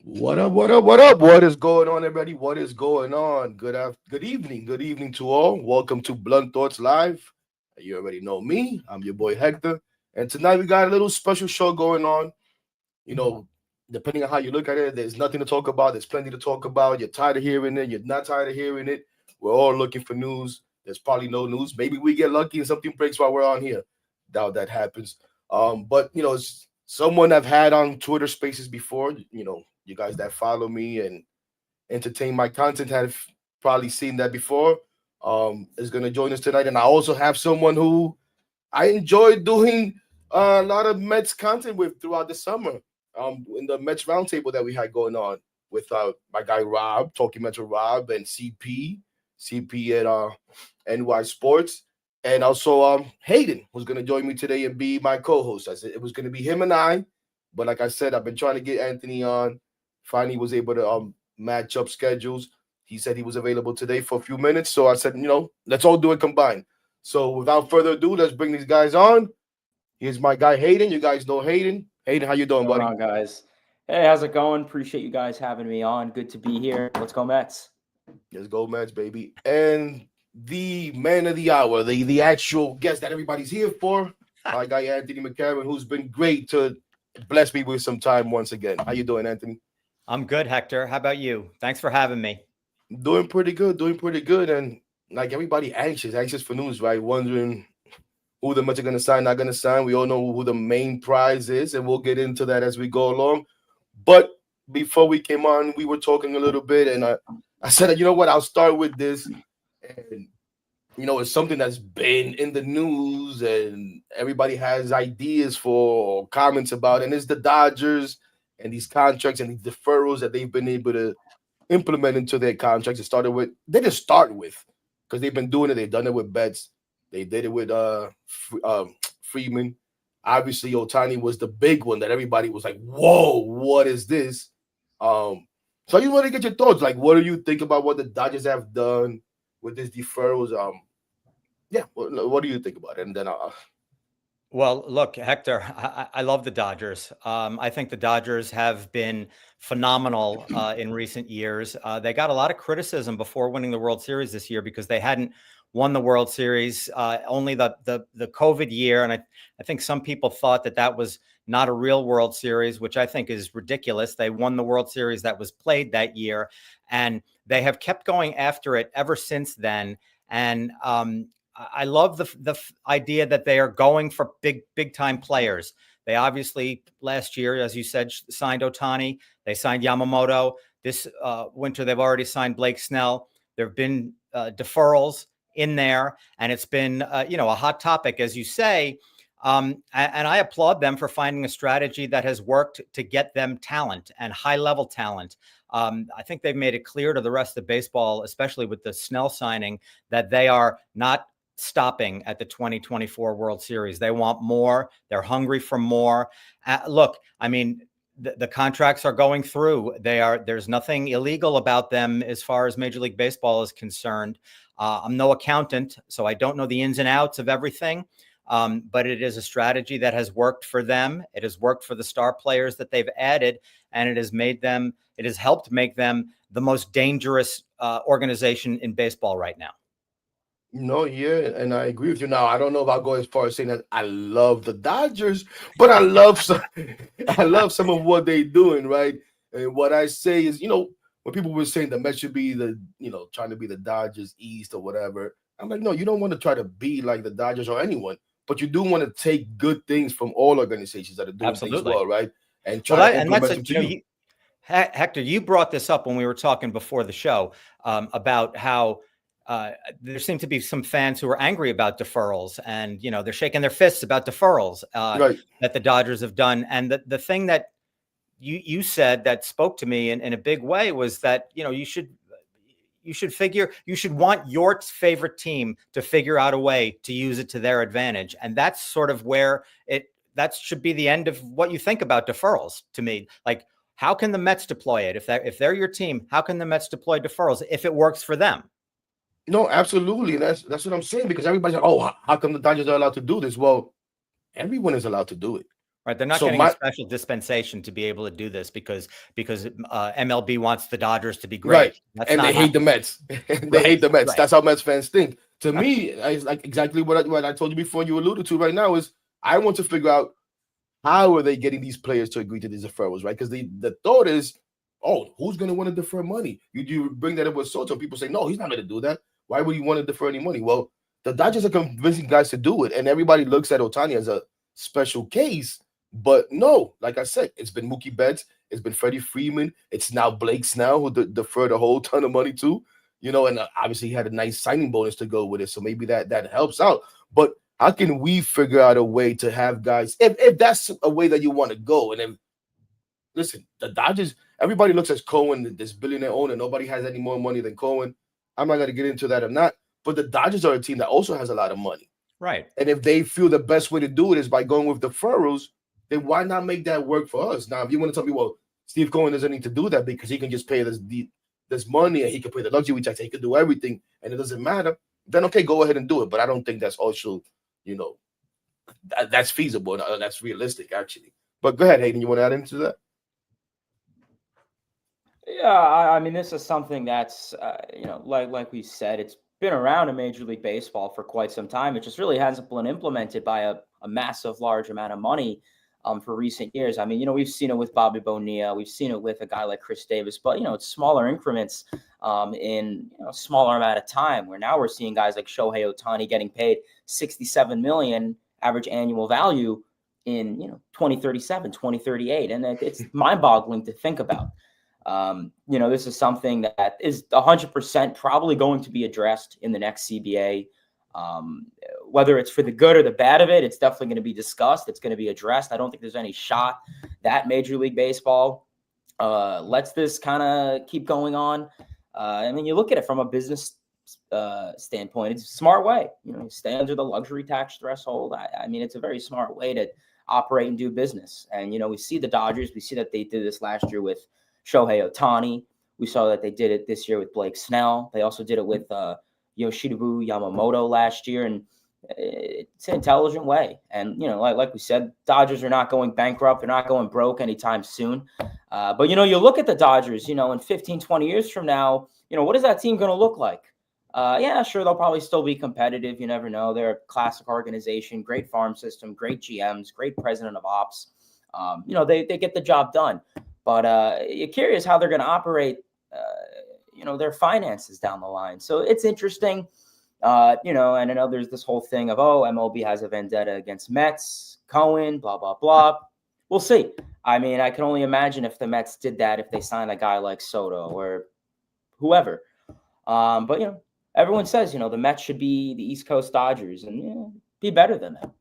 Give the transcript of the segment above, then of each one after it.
What up? What up? What up? What is going on, everybody? What is going on? Good evening. Good evening to all. Welcome to Blunt Thoughts Live. You already know me. I'm your boy Hector, and tonight we got a little special show going on. You know, depending on how you look at it, there's nothing to talk about. There's plenty to talk about. You're tired of hearing it. You're not tired of hearing it. We're all looking for news. There's probably no news. Maybe we get lucky and something breaks while we're on here. Doubt that happens. But it's someone I've had on Twitter Spaces before. You guys that follow me and entertain my content have probably seen that before. Is going to join us tonight, and I also have someone who I enjoyed doing a lot of Mets content with throughout the summer. In the Mets roundtable that we had going on with my guy Rob, talking Mets with Rob, and CP at NY Sports, and also Hayden, who's going to join me today and be my co-host. I said it was going to be him and I, but like I said, I've been trying to get Anthony on. Finally, was able to match up schedules. He said he was available today for a few minutes, so I said, let's all do it combined. So without further ado, let's bring these guys on. Here's my guy Hayden. You guys know Hayden. Hayden, how you doing, What's buddy? going on, guys? Hey, how's it going? Appreciate you guys having me on. Good to be here. Let's go Mets. Let's go, Mets, baby. And the man of the hour, the actual guest that everybody's here for, my guy Anthony McCarron, who's been great to bless me with some time once again. How you doing, Anthony? I'm good, Hector. How about you? Thanks for having me. Doing pretty good. And like everybody anxious for news, right? Wondering who the Mets are going to sign, not going to sign. We all know who the main prize is, and we'll get into that as we go along. But before we came on, we were talking a little bit, and I said, you know what, I'll start with this. And, it's something that's been in the news, and everybody has ideas for or comments about, and it's the Dodgers and these contracts and these deferrals that they've been able to implement into their contracts. They didn't start with, because they've been doing it. They've done it with Betts. They did it with Freeman. Obviously, Ohtani was the big one that everybody was like, whoa, what is this? So I just want to get your thoughts. Like, what do you think about what the Dodgers have done with these deferrals? What do you think about it? And then Well, look, Hector, I love the Dodgers. I think the Dodgers have been phenomenal in recent years. They got a lot of criticism before winning the World Series this year because they hadn't won the World Series only the COVID year. And I think some people thought that was not a real World Series, which I think is ridiculous. They won the World Series that was played that year, and they have kept going after it ever since then. And I love the idea that they are going for big time players. They obviously last year, as you said, signed Ohtani. They signed Yamamoto. This winter, they've already signed Blake Snell. There have been deferrals in there, and it's been a hot topic, as you say. And I applaud them for finding a strategy that has worked to get them talent and high level talent. I think they've made it clear to the rest of baseball, especially with the Snell signing, that they are not stopping at the 2024 World Series. They want more. They're hungry for more. Look, I mean, the contracts are going through. There's nothing illegal about them as far as Major League Baseball is concerned. I'm no accountant, so I don't know the ins and outs of everything. But it is a strategy that has worked for them. It has worked for the star players that they've added, and it has helped make them the most dangerous organization in baseball right now. No, yeah, and I agree with you. Now, I don't know if I'll go as far as saying that I love the Dodgers, but I love some of what they're doing, right? And what I say is, when people were saying the Mets should be trying to be the Dodgers East or whatever, I'm like, no, you don't want to try to be like the Dodgers or anyone, but you do want to take good things from all organizations that are doing things well, right? And try to implement them to you. Hector, you brought this up when we were talking before the show about how there seem to be some fans who are angry about deferrals, and they're shaking their fists about deferrals that the Dodgers have done. And the thing that you said that spoke to me in a big way was that you should want your favorite team to figure out a way to use it to their advantage, and that's sort of where that should be the end of what you think about deferrals. To me, like, how can the Mets deploy it if they're your team? How can the Mets deploy deferrals if it works for them? No, absolutely. And that's what I'm saying, because everybody's like, oh, how come the Dodgers are allowed to do this? Well, everyone is allowed to do it, Right, they're not So getting a special dispensation to be able to do this because MLB wants the Dodgers to be great. right, That's and not they hate the happening. Mets. They hate the Mets. Right. That's how Mets fans think. To me, it's like exactly what I told you before. You alluded to right now is I want to figure out how are they getting these players to agree to these deferrals, right? Because the thought is, oh, who's going to want to defer money? You bring that up with Soto. People say, no, he's not going to do that. Why would he want to defer any money? Well, the Dodgers are convincing guys to do it, and everybody looks at Ohtani as a special case. But no, like I said, it's been Mookie Betts, it's been Freddie Freeman, it's now Blake Snell who deferred a whole ton of money to, and obviously he had a nice signing bonus to go with it, so maybe that helps out. But how can we figure out a way to have guys, if that's a way that you want to go? And then, listen, the Dodgers, everybody looks at Cohen, this billionaire owner. Nobody has any more money than Cohen. I'm not going to get into that or not. But the Dodgers are a team that also has a lot of money. Right. And if they feel the best way to do it is by going with deferrals, then why not make that work for us? Now, if you want to tell me, well, Steve Cohen doesn't need to do that because he can just pay this money and he can pay the luxury tax, he can do everything and it doesn't matter, then okay, go ahead and do it. But I don't think that's also, that's feasible. That's realistic, actually. But go ahead, Hayden. You want to add into that? Yeah, I mean, this is something that's, like we said, it's been around in Major League Baseball for quite some time. It just really hasn't been implemented by a massive, large amount of money for recent years. I mean, we've seen it with Bobby Bonilla. We've seen it with a guy like Chris Davis. But, it's smaller increments in a smaller amount of time, where now we're seeing guys like Shohei Ohtani getting paid $67 million average annual value in 2037, 2038. And it's mind-boggling to think about. This is something that is 100% probably going to be addressed in the next CBA. Whether it's for the good or the bad of it, it's definitely going to be discussed. It's going to be addressed. I don't think there's any shot that Major League Baseball lets this kind of keep going on. I mean, you look at it from a business standpoint, it's a smart way. Stay under the luxury tax threshold. I mean, it's a very smart way to operate and do business. And, we see the Dodgers. We see that they did this last year with Shohei Ohtani. We saw that they did it this year with Blake Snell. They also did it with Yoshinobu Yamamoto last year, and it's an intelligent way. And like we said, Dodgers are not going bankrupt. They're not going broke anytime soon. But you look at the Dodgers. In 15, 20 years from now, what is that team going to look like? Yeah, sure, they'll probably still be competitive. You never know. They're a classic organization, great farm system, great GMs, great president of ops. They get the job done. But you're curious how they're going to operate, their finances down the line. So it's interesting, and I know there's this whole thing of, MLB has a vendetta against Mets, Cohen, blah, blah, blah. We'll see. I mean, I can only imagine if the Mets did that, if they signed a guy like Soto or whoever. But, everyone says, the Mets should be the East Coast Dodgers and be better than them.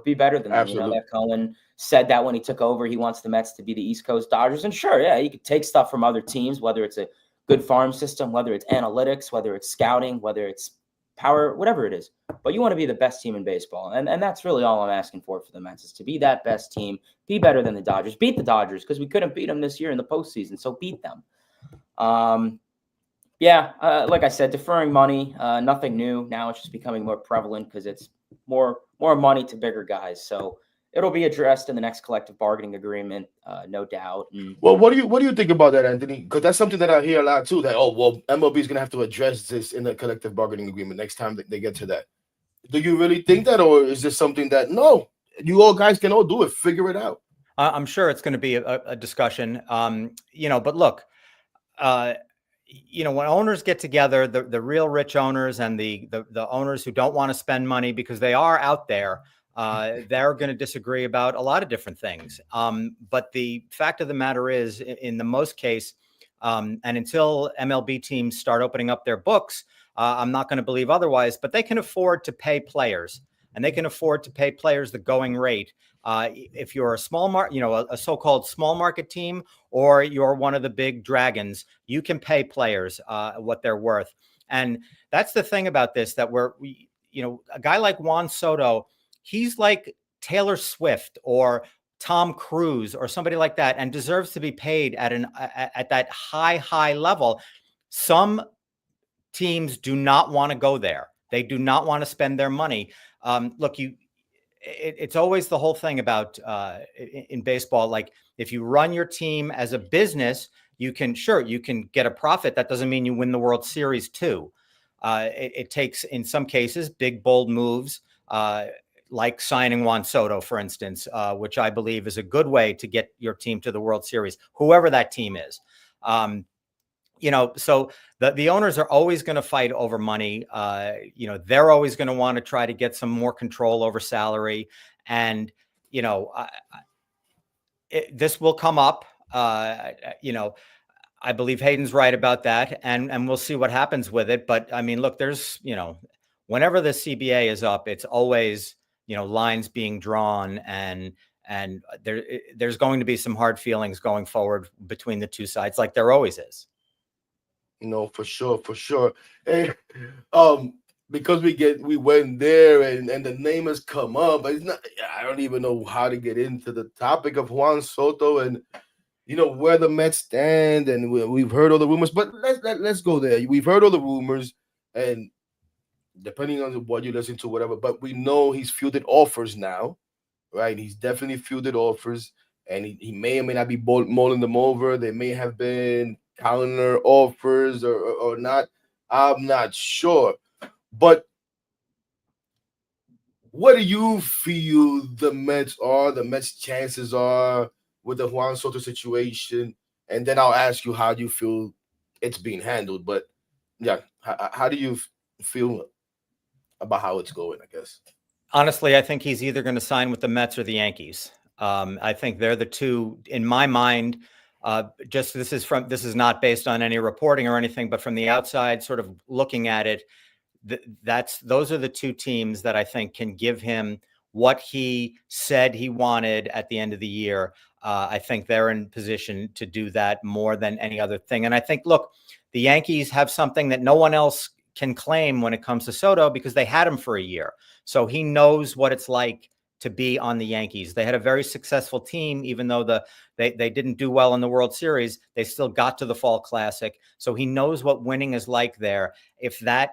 Be better than them. Absolutely. That Cohen said that when he took over, he wants the Mets to be the East Coast Dodgers. And sure, yeah, you could take stuff from other teams, whether it's a good farm system, whether it's analytics, whether it's scouting, whether it's power, whatever it is. But you want to be the best team in baseball. And that's really all I'm asking for the Mets, is to be that best team, be better than the Dodgers, beat the Dodgers, because we couldn't beat them this year in the postseason. So beat them. Like I said, deferring money, nothing new. Now it's just becoming more prevalent because it's more money to bigger guys. So it'll be addressed in the next collective bargaining agreement, no doubt. Well, what do you think about that, Anthony? Because that's something that I hear a lot too. That MLB is going to have to address this in the collective bargaining agreement next time that they get to that. Do you really think that, or is this something that no, you all guys can all do it, figure it out? I'm sure it's going to be a discussion. But look, when owners get together, the real rich owners and the owners who don't want to spend money because they are out there, they're going to disagree about a lot of different things. But the fact of the matter is, in the most case, and until MLB teams start opening up their books, I'm not going to believe otherwise, but they can afford to pay players, and they can afford to pay players the going rate. If you're a small a so-called small market team, or you're one of the big dragons, you can pay players what they're worth. And that's the thing about this, that a guy like Juan Soto, he's like Taylor Swift or Tom Cruise or somebody like that, and deserves to be paid at that high level. Some teams do not want to go there. They do not want to spend their money. Look, it's always the whole thing about in baseball. Like if you run your team as a business, you can get a profit. That doesn't mean you win the World Series too. It takes, in some cases, big, bold moves, like signing Juan Soto, for instance, which I believe is a good way to get your team to the World Series, whoever that team is. So the owners are always going to fight over money. They're always going to want to try to get some more control over salary. And, this will come up. I believe Hayden's right about that, and we'll see what happens with it. But I mean, look, there's, whenever the CBA is up, it's always, lines being drawn, and there's going to be some hard feelings going forward between the two sides, like there always is. No, for sure. And because we went there and the name has come up, but it's not. I don't even know how to get into the topic of Juan Soto and where the Mets stand, and we've heard all the rumors. But let's go there. We've heard all the rumors, and depending on what you listen to, whatever. But we know he's fielded offers now, right? He's definitely fielded offers, and he may or may not be mulling them over. They may have been counter offers or not. I'm not sure. But what do you feel the Mets' chances are with the Juan Soto situation? And then I'll ask you how you feel it's being handled. But yeah, how do you feel about how it's going, I guess? Honestly, I think he's either going to sign with the Mets or the Yankees. I think they're the two, in my mind. This is not based on any reporting or anything, but from the outside, sort of looking at it, those are the two teams that I think can give him what he said he wanted at the end of the year. I think they're in position to do that more than any other thing. And I think, look, the Yankees have something that no one else can claim when it comes to Soto, because they had him for a year. So he knows what it's like to be on the Yankees. They had a very successful team, even though they didn't do well in the World Series. They still got to the Fall Classic. So he knows what winning is like there. If that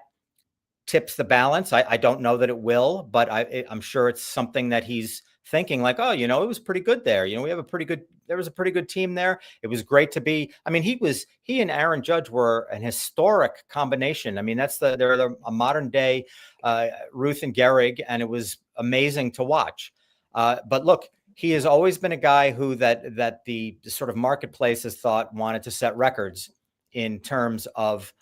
tips the balance, I don't know that it will, but I'm sure it's something that he's thinking, like, oh, it was pretty good there. There was a pretty good team there. It was great to be. I mean, he and Aaron Judge were an historic combination. I mean, they're a modern day Ruth and Gehrig, and it was amazing to watch. But look, he has always been a guy who that the sort of marketplace has thought wanted to set records in terms of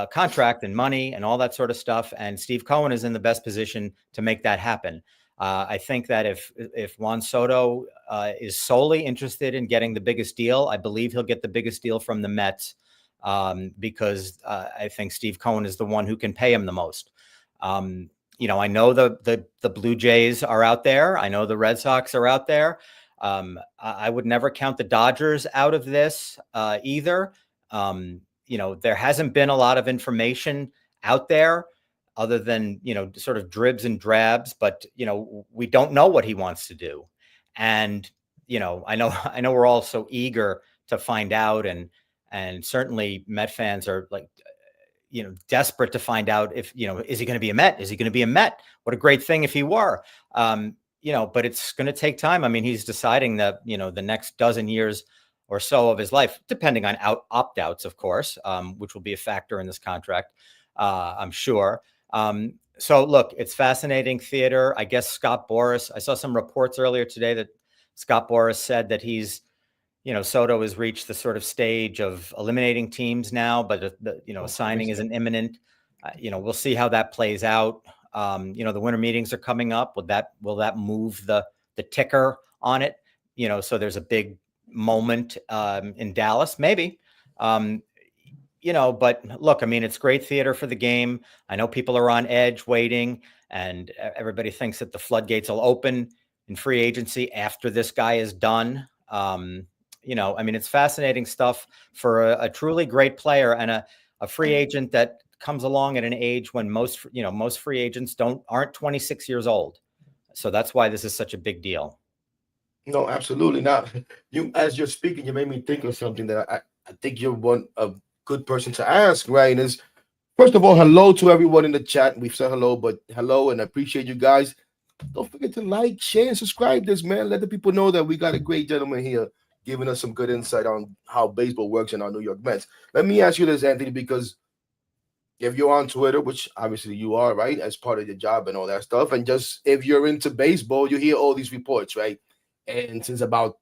contract and money and all that sort of stuff. And Steve Cohen is in the best position to make that happen. I think that if Juan Soto is solely interested in getting the biggest deal, I believe he'll get the biggest deal from the Mets, because I think Steve Cohen is the one who can pay him the most. I know the Blue Jays are out there. I know the Red Sox are out there. I would never count the Dodgers out of this either. There hasn't been a lot of information out there other than, sort of dribs and drabs, but, we don't know what he wants to do. And, I know we're all so eager to find out, and certainly Met fans are like, desperate to find out if, is he going to be a Met? Is he going to be a Met? What a great thing if he were, but it's going to take time. I mean, he's deciding that, the next dozen years or so of his life, depending on opt-outs, of course, which will be a factor in this contract, I'm sure. So look, it's fascinating theater. I guess Scott Boras, I saw some reports earlier today that Scott Boras said that Soto has reached the sort of stage of eliminating teams now, but signing isn't imminent. We'll see how that plays out. The winter meetings are coming up. Will that move the ticker on it? So there's a big moment in Dallas, maybe. But look, I mean, it's great theater for the game. I know people are on edge waiting, and everybody thinks that the floodgates will open in free agency after this guy is done. I mean, it's fascinating stuff for a truly great player and a free agent that comes along at an age when most free agents aren't 26 years old. So that's why this is such a big deal. No, absolutely not. As you're speaking, you made me think of something that I think you're a good person to ask, right? Is first of all, hello to everyone in the chat. We've said hello, but hello, and I appreciate you guys. don't forget to like, share, and subscribe this, man. Let the people know that we got a great gentleman here giving us some good insight on how baseball works in our New York Mets. Let me ask you this, Anthony, because if you're on Twitter, which obviously you are, right, as part of your job and all that stuff, and just if you're into baseball, you hear all these reports, right? And since about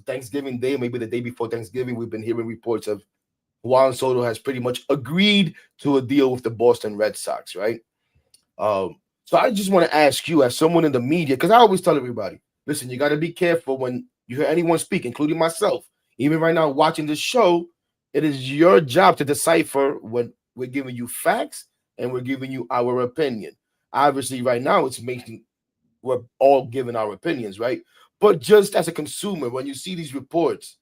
Thanksgiving Day, maybe the day before Thanksgiving, we've been hearing reports of Juan Soto has pretty much agreed to a deal with the Boston Red Sox, right? So I just want to ask you, as someone in the media, because I always tell everybody, listen, you got to be careful when you hear anyone speak, including myself. Even right now, watching this show, it is your job to decipher when we're giving you facts and we're giving you our opinion. Obviously, right now, it's making we're all giving our opinions, right? But just as a consumer, when you see these reports,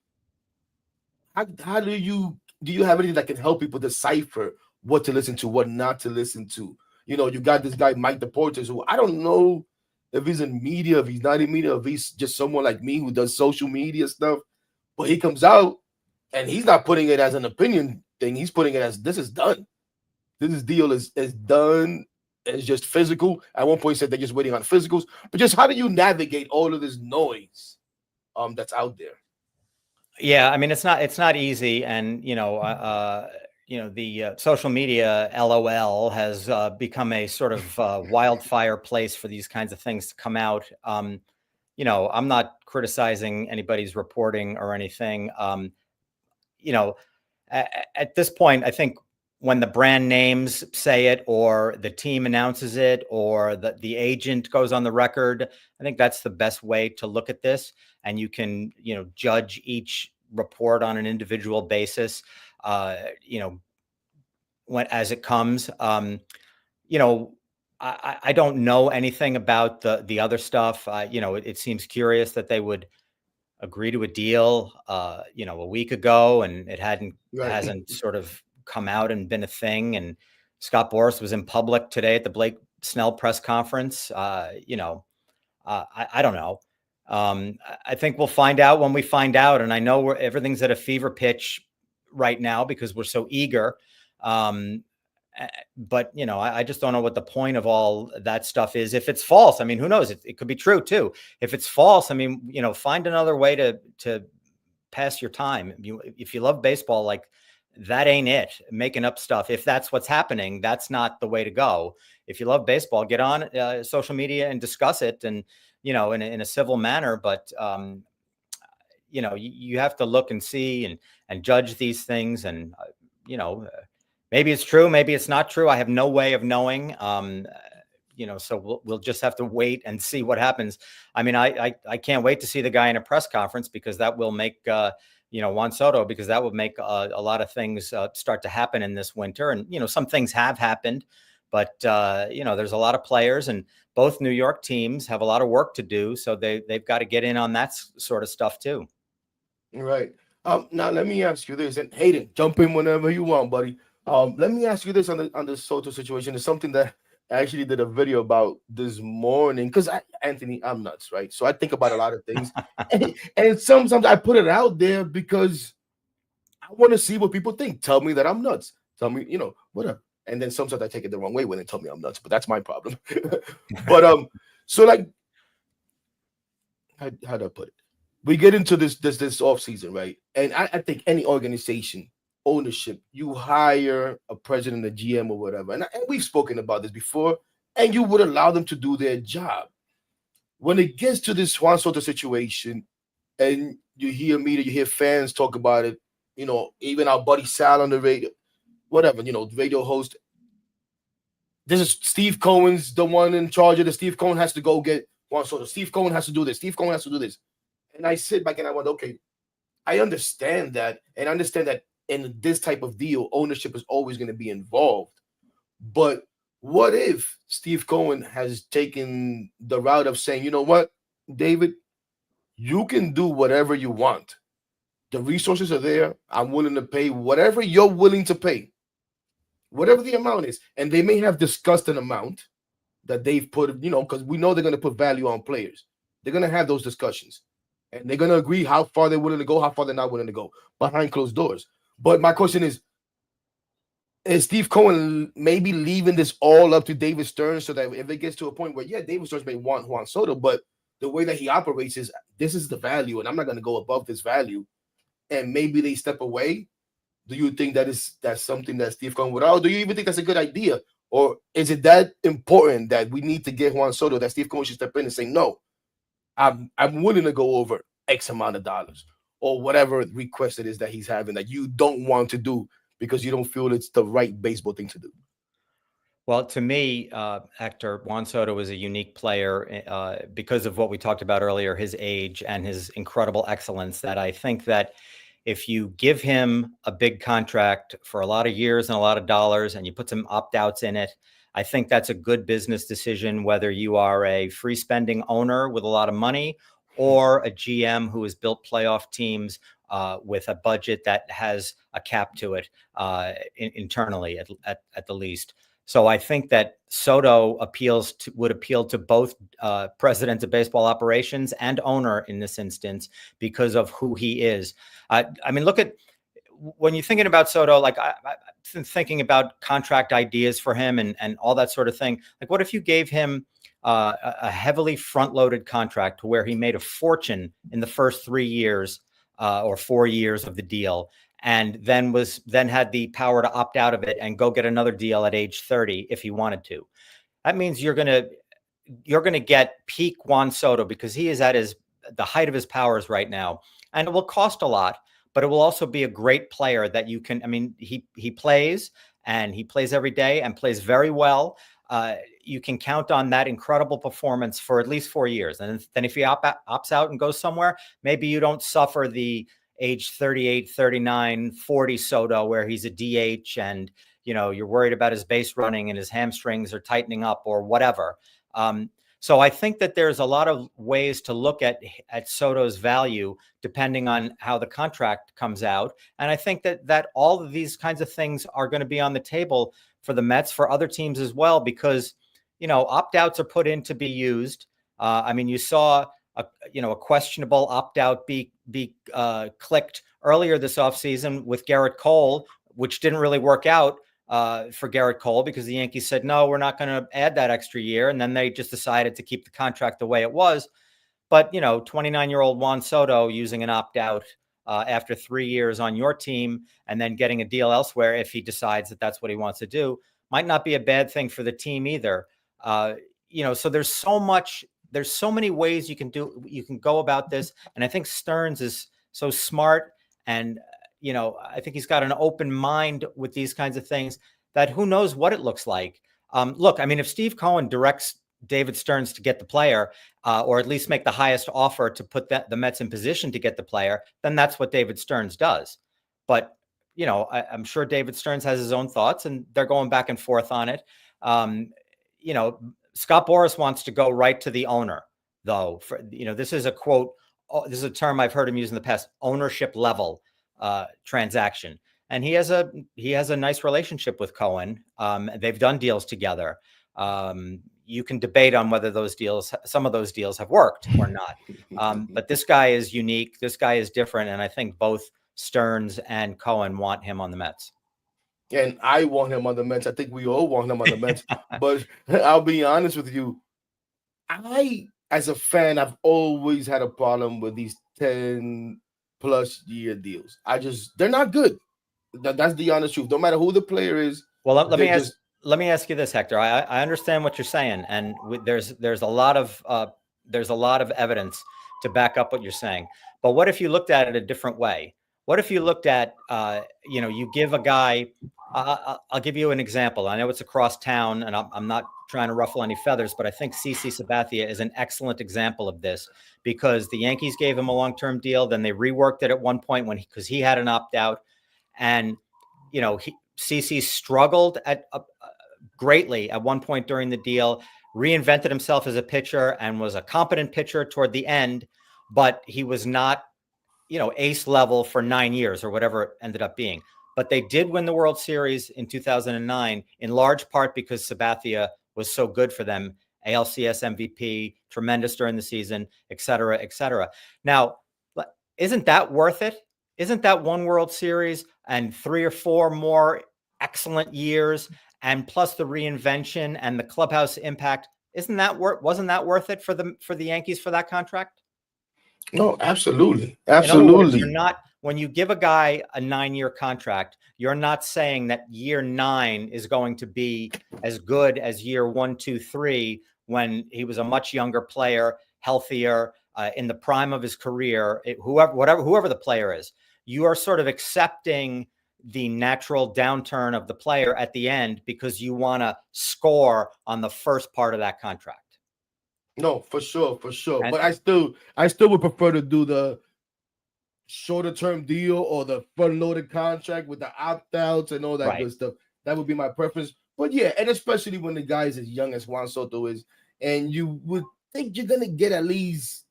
how do you have anything that can help people decipher what to listen to, what not to listen to? You know, you got this guy Mike DePortes, who I don't know if he's in media, if he's not in media, if he's just someone like me who does social media stuff. But he comes out and he's not putting it as an opinion thing. He's putting it as this is done. This deal is done. It's just physical. At one point, he said they're just waiting on physicals. But just how do you navigate all of this noise that's out there? Yeah, I mean it's not easy, and the social media LOL has become a sort of wildfire place for these kinds of things to come out. I'm not criticizing anybody's reporting or anything. At this point, I think when the brand names say it, or the team announces it, or the agent goes on the record, I think that's the best way to look at this. And you can, judge each report on an individual basis, when as it comes. I don't know anything about the other stuff. It seems curious that they would agree to a deal, a week ago, and it hasn't sort of come out and been a thing. And Scott Boras was in public today at the Blake Snell press conference. I don't know. I think we'll find out when we find out. And I know everything's at a fever pitch right now because we're so eager. But I just don't know what the point of all that stuff is. If it's false, I mean, who knows? It could be true too. If it's false, I mean, find another way to pass your time. If you love baseball, like that ain't it. Making up stuff. If that's what's happening, that's not the way to go. If you love baseball, get on social media and discuss it, and in a civil manner. But you have to look and see and judge these things, and maybe it's true, maybe it's not true. I have no way of knowing. So we'll just have to wait and see what happens. I mean, I can't wait to see the guy in a press conference, because that will make Juan Soto, because that would make a lot of things start to happen in this winter. And some things have happened, but there's a lot of players, and both New York teams have a lot of work to do, so they've got to get in on that sort of stuff too. Right. Now let me ask you this, and Hayden, jump in whenever you want, buddy. Let me ask you this on the Soto situation. It's something that I actually did a video about this morning, because Anthony, I'm nuts, right? So I think about a lot of things, and sometimes I put it out there because I want to see what people think. Tell me that I'm nuts. Tell me, whatever. And then sometimes I take it the wrong way when they tell me I'm nuts, but that's my problem. But so like, how do I put it? We get into this off season, right? And I think any organization, ownership, you hire a president, a GM, or whatever, and we've spoken about this before, and you would allow them to do their job. When it gets to this Juan Soto situation, and you hear media, you hear fans talk about it, even our buddy Sal on the radio, whatever, radio host. This is Steve Cohen's the one in charge of this. Steve Cohen has to go get Juan Soto. Steve Cohen has to do this. Steve Cohen has to do this. And I sit back and I went, okay, I understand that, and I understand that in this type of deal, ownership is always going to be involved. But what if Steve Cohen has taken the route of saying, you know what, David, you can do whatever you want. The resources are there. I'm willing to pay whatever you're willing to pay, whatever the amount is. And they may have discussed an amount that they've put, because we know they're going to put value on players. They're going to have those discussions. And they're going to agree how far they're willing to go, how far they're not willing to go behind closed doors. But my question is, is Steve Cohen maybe leaving this all up to David Stern so that if it gets to a point where, yeah, David Stern may want Juan Soto, but the way that he operates is this is the value, and I'm not going to go above this value, and maybe they step away. Do you think that's something that Steve Cohen would? Or do you even think that's a good idea, or is it that important that we need to get Juan Soto that Steve Cohen should step in and say, no, I'm willing to go over X amount of dollars or whatever request it is that he's having that you don't want to do because you don't feel it's the right baseball thing to do? Well, to me, Hector, Juan Soto is a unique player because of what we talked about earlier, his age and his incredible excellence, that I think that if you give him a big contract for a lot of years and a lot of dollars and you put some opt-outs in it, I think that's a good business decision, whether you are a free spending owner with a lot of money or a GM who has built playoff teams with a budget that has a cap to it internally at the least. So I think that Soto would appeal to both president of baseball operations and owner in this instance because of who he is. I mean, look at when you're thinking about Soto, like I've been thinking about contract ideas for him and all that sort of thing. Like, what if you gave him a heavily front-loaded contract where he made a fortune in the first 3 years or 4 years of the deal, and then had the power to opt out of it and go get another deal at age 30 if he wanted to? That means you're going to get peak Juan Soto because he is at the height of his powers right now, and it will cost a lot, but it will also be a great player that you can. I mean, he plays and he plays every day and plays very well. You can count on that incredible performance for at least 4 years, and then if he opts out and goes somewhere, maybe you don't suffer the age 38, 39, 40 Soto where he's a DH and you're worried about his base running and his hamstrings are tightening up or whatever. So I think that there's a lot of ways to look at Soto's value depending on how the contract comes out. And I think that all of these kinds of things are going to be on the table for the Mets, for other teams as well, because, opt-outs are put in to be used. I mean, you saw a questionable opt-out be clicked earlier this offseason with Garrett Cole, which didn't really work out for Garrett Cole because the Yankees said, no, we're not going to add that extra year. And then they just decided to keep the contract the way it was. But, 29-year-old Juan Soto using an opt-out after 3 years on your team and then getting a deal elsewhere, if he decides that that's what he wants to do, might not be a bad thing for the team either. So there's so many ways you can go about this. And I think Stearns is so smart and, I think he's got an open mind with these kinds of things that who knows what it looks like. Look, I mean, if Steve Cohen directs David Stearns to get the player or at least make the highest offer to put the Mets in position to get the player, then that's what David Stearns does. But, I'm sure David Stearns has his own thoughts and they're going back and forth on it. Scott Boras wants to go right to the owner, though. This is a quote. This is a term I've heard him use in the past: ownership level transaction. And he has a nice relationship with Cohen. They've done deals together. You can debate on whether some of those deals have worked or not. But this guy is unique. This guy is different, and I think both Stearns and Cohen want him on the Mets. And I want him on the Mets. I think we all want him on the Mets. But I'll be honest with you. As a fan, I've always had a problem with these 10-plus year deals. They're not good. That's the honest truth. No matter who the player is. Well, let me ask you this, Hector. I understand what you're saying, and there's a lot of evidence to back up what you're saying. But what if you looked at it a different way? What if you looked at, you give a guy, I'll give you an example. I know it's across town and I'm not trying to ruffle any feathers, but I think CC Sabathia is an excellent example of this because the Yankees gave him a long-term deal. Then they reworked it at one point because he had an opt-out, and, CC struggled greatly at one point during the deal, reinvented himself as a pitcher and was a competent pitcher toward the end, but he was not ace level for 9 years or whatever it ended up being. But they did win the World Series in 2009, in large part because Sabathia was so good for them. ALCS MVP, tremendous during the season, et cetera, et cetera. Now, isn't that worth it? Isn't that one World Series and 3 or 4 more excellent years, and plus the reinvention and the clubhouse impact, wasn't that worth it for the Yankees for that contract? No, absolutely. In other words, Absolutely. when you give a guy a 9-year contract, you're not saying that year 9 is going to be as good as year 1, 2, 3, when he was a much younger player, healthier, in the prime of his career, whoever the player is. You are sort of accepting the natural downturn of the player at the end because you want to score on the first part of that contract. No, for sure. And, But I still would prefer to do the shorter term deal or the front loaded contract with the opt outs and all that right. good stuff. That would be my preference. But yeah, and especially when the guy is as young as Juan Soto is, and you would think you're gonna get at least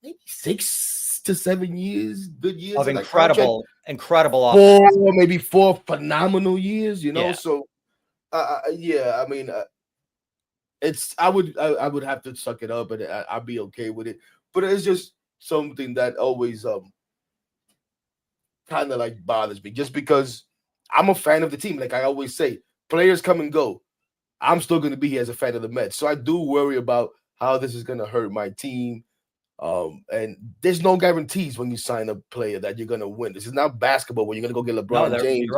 maybe 6 to 7 years, good years Of of that incredible contract. offense. Maybe 4 phenomenal years, you know. Yeah. So yeah, I mean, I would have to suck it up, and I'd be okay with it. But it's just something that always kind of like bothers me, just because I'm a fan of the team. Like I always say, players come and go. I'm still going to be here as a fan of the Mets, so I do worry about how this is going to hurt my team. And there's no guarantees when you sign a player that you're going to win. This is not basketball where you're going to go get LeBron James.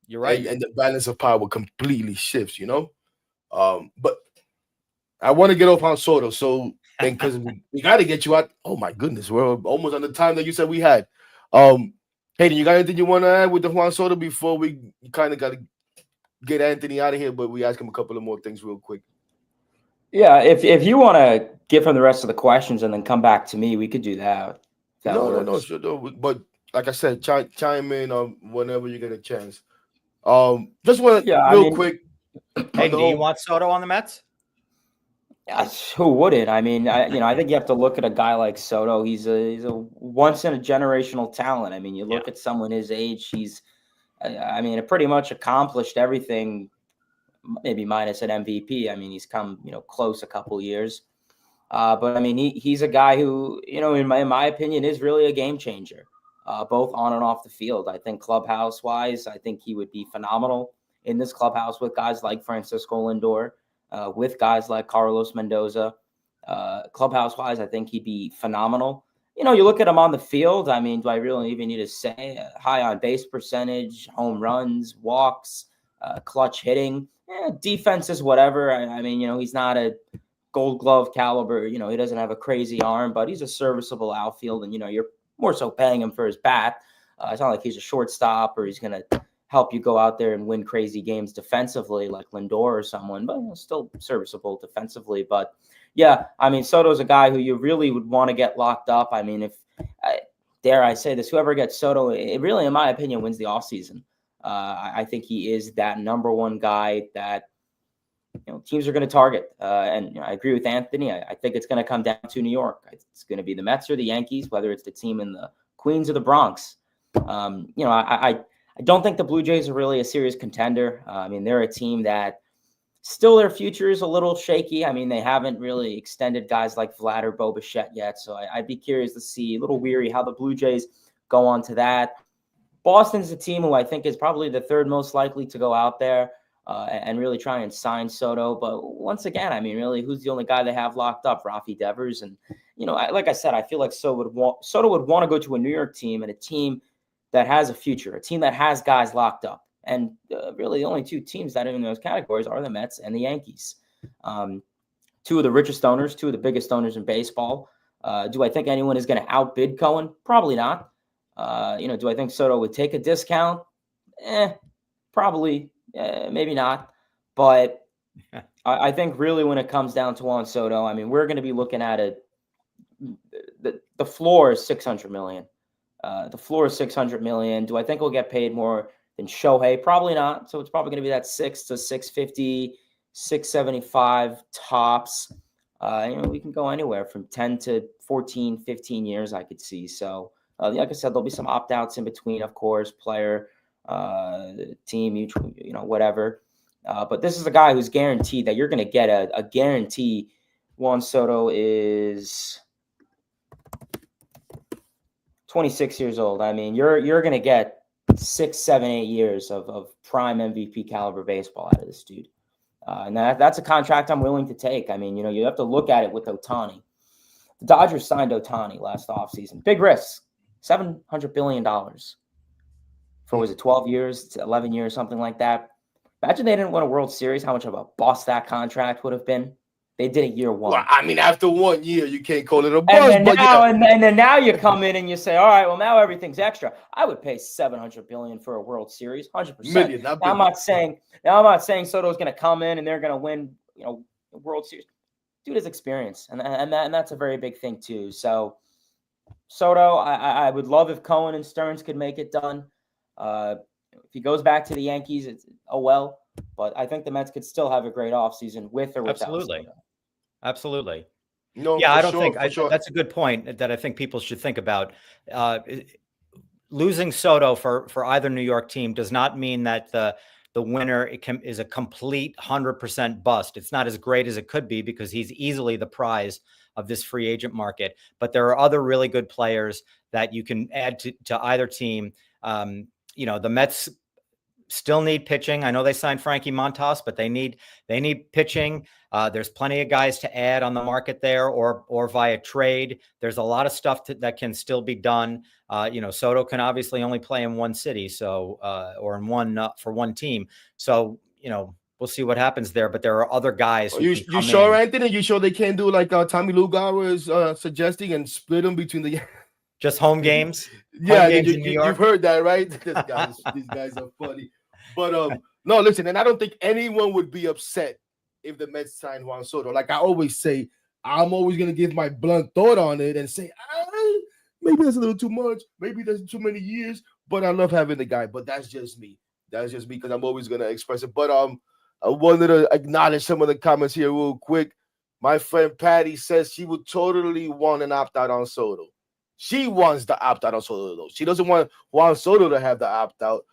You're right. And the balance of power completely shifts, you know. But I want to get off on Soto, so and because we got to get you out. Oh my goodness, we're almost on the time that you said we had. Hayden, you got anything you want to add with the Juan Soto before we kind of got to get Anthony out of here? But we ask him a couple of more things real quick. Yeah, if you want to give him the rest of the questions and then come back to me, we could do that. No, sure, no. But like I said, chime in whenever you get a chance. Just want quick. Hey, do you want Soto on the Mets? Who wouldn't? I mean, I think you have to look at a guy like Soto. He's a once in a generational talent. I mean, you look at someone his age. He's, it pretty much accomplished everything, maybe minus an MVP. I mean, he's come close a couple years, but I mean, he's a guy who in my opinion is really a game changer, both on and off the field. I think clubhouse wise, I think he would be phenomenal in this clubhouse with guys like Francisco Lindor. With guys like Carlos Mendoza, clubhouse-wise, I think he'd be phenomenal. You look at him on the field. I mean, do I really even need to say high on base percentage, home runs, walks, clutch hitting, defenses, whatever. I mean, he's not a Gold Glove caliber. He doesn't have a crazy arm, but he's a serviceable outfield, and you're more so paying him for his bat. It's not like he's a shortstop or he's gonna help you go out there and win crazy games defensively like Lindor or someone, but still serviceable defensively. But yeah, I mean, Soto's a guy who you really would want to get locked up. I mean, if dare I say this, whoever gets Soto, it really, in my opinion, wins the offseason. I think he is that number one guy that teams are going to target. And I agree with Anthony. I think it's going to come down to New York. It's going to be the Mets or the Yankees, whether it's the team in the Queens or the Bronx. I don't think the Blue Jays are really a serious contender. I mean, they're a team that still their future is a little shaky. I mean, they haven't really extended guys like Vlad or Bo Bichette yet. So I'd be curious to see, a little weary, how the Blue Jays go on to that. Boston's a team who I think is probably the third most likely to go out there and really try and sign Soto. But once again, I mean, really, who's the only guy they have locked up? Rafi Devers. And, like I said, I feel like Soto would want to go to a New York team, and a team that has a future, a team that has guys locked up. And really the only two teams that are in those categories are the Mets and the Yankees. Two of the richest owners, two of the biggest owners in baseball. Do I think anyone is going to outbid Cohen? Probably not. Do I think Soto would take a discount? Probably, maybe not. But I think really when it comes down to Juan Soto, I mean, we're going to be looking at the floor is $600 million. The floor is $600 million. Do I think we'll get paid more than Shohei? Probably not. So it's probably going to be that 6 to 650, 675 tops. We can go anywhere from 10 to 14, 15 years, I could see. So, like I said, there'll be some opt-outs in between, of course, player, team, mutual, whatever. But this is a guy who's guaranteed that you're going to get a guarantee. Juan Soto is 26 years old. I mean, you're going to get 6, 7, 8 years of prime MVP caliber baseball out of this dude. And that's a contract I'm willing to take. I mean, you have to look at it with Ohtani. The Dodgers signed Ohtani last offseason. Big risk, $700 billion for, was it 12 years, 11 years, something like that. Imagine they didn't win a World Series, how much of a bust that contract would have been. They did it year one. Well, I mean, after 1 year, you can't call it a bust. And then, but now, yeah. and then now you come in and you say, all right, well, now everything's extra. I would pay $700 billion for a World Series, 100%. Million, now I'm not saying Soto's going to come in and they're going to win, World Series. Dude has experience, and that's a very big thing too. So Soto, I would love if Cohen and Stearns could make it done. If he goes back to the Yankees, it's well. But I think the Mets could still have a great offseason with or without Soto. Absolutely. No, yeah, I don't think that's a good point that I think people should think about. Losing Soto for either New York team does not mean that the winner is a complete 100% bust. It's not as great as it could be because he's easily the prize of this free agent market. But there are other really good players that you can add to either team. The Mets still need pitching. I know they signed Frankie Montas, but they need pitching. There's plenty of guys to add on the market there or via trade. There's a lot of stuff that can still be done. Soto can obviously only play in one city, or in one for one team. So, we'll see what happens there. But there are other guys. You sure, Anthony? You sure they can't do like Tommy Lugar is suggesting and split them between the just home games? Yeah, home games in New York? You've heard that, right? These guys are funny. But no, listen, and I don't think anyone would be upset if the Mets signed Juan Soto. Like I always say, I'm always gonna give my blunt thought on it and say, maybe that's a little too much, maybe there's too many years. But I love having the guy. But that's just me. That's just me because I'm always gonna express it. But I wanted to acknowledge some of the comments here real quick. My friend Patty says she would totally want an opt-out on Soto. She wants the opt-out on Soto, though. She doesn't want Juan Soto to have the opt-out.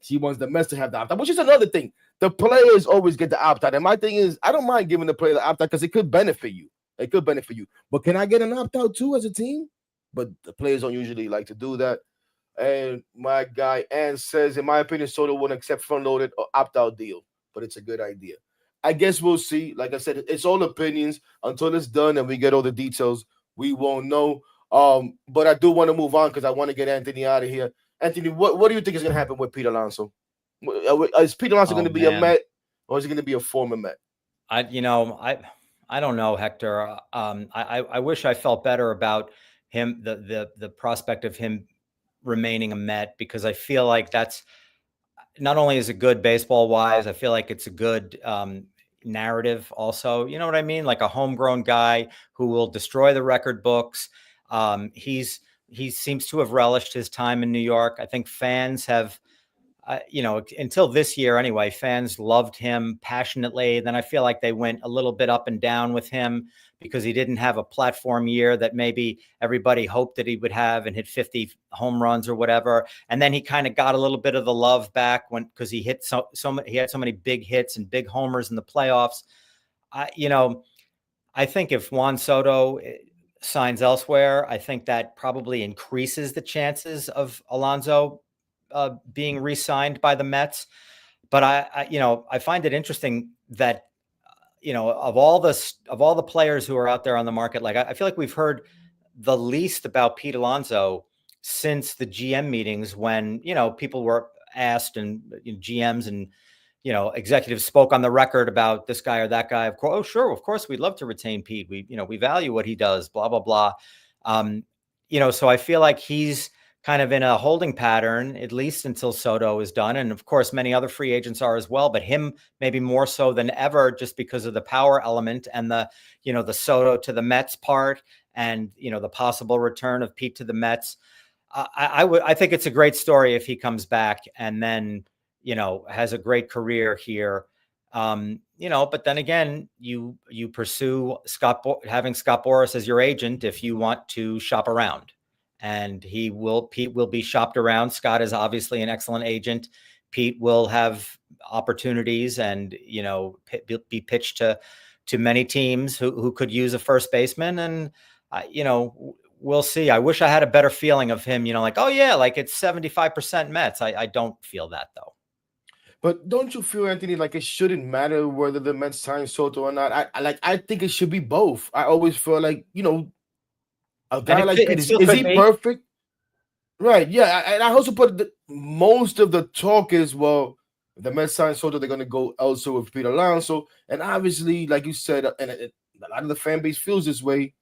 She wants the Mets to have the opt-out, which is another thing. The players always get the opt-out. And my thing is, I don't mind giving the player the opt-out because it could benefit you. It could benefit you. but can I get an opt-out too as a team? But the players don't usually like to do that. And my guy Ann says, in my opinion, Soto won't accept front-loaded or opt-out deal, but it's a good idea. I guess we'll see. Like I said, it's all opinions. Until it's done and we get all the details, we won't know. But I do want to move on because I want to get Anthony out of here. Anthony, what do you think is going to happen with Pete Alonso? Is Pete Alonso going to be a Met, or is he going to be a former Met? I don't know, Hector. I wish I felt better about him, the prospect of him remaining a Met, because I feel like that's not only is it good baseball wise, I feel like it's a good narrative also. You know what I mean? Like a homegrown guy who will destroy the record books. He seems to have relished his time in New York. I think fans have, until this year anyway, fans loved him passionately. Then I feel like they went a little bit up and down with him because he didn't have a platform year that maybe everybody hoped that he would have and hit 50 home runs or whatever. And then he kind of got a little bit of the love back because he hit he had so many big hits and big homers in the playoffs. I think if Juan Soto signs elsewhere, I think that probably increases the chances of Alonso being re-signed by the Mets. But I find it interesting that, of all the players who are out there on the market, like I feel like we've heard the least about Pete Alonso since the GM meetings when, people were asked and GMs and, executives spoke on the record about this guy or that guy. Of course, oh, sure. Of course, we'd love to retain Pete. We value what he does, blah, blah, blah. So I feel like he's kind of in a holding pattern, at least until Soto is done. And of course, many other free agents are as well, but him maybe more so than ever, just because of the power element and the Soto to the Mets part and, the possible return of Pete to the Mets. I think it's a great story if he comes back and then, has a great career here. But then again, you pursue having Scott Boras as your agent if you want to shop around. And Pete will be shopped around. Scott is obviously an excellent agent. Pete will have opportunities and, be pitched to many teams who could use a first baseman. And, we'll see. I wish I had a better feeling of him, like, oh yeah, like it's 75% Mets. I don't feel that though. But don't you feel, Anthony, like it shouldn't matter whether the Mets sign Soto or not? I think it should be both. I always feel like, a And guy like Pete, it still is could he be. perfect? Right. Yeah. And I also put most of the talk is, well, if the Mets sign Soto, they're going to go elsewhere with Pete Alonso. And obviously, like you said, a lot of the fan base feels this way.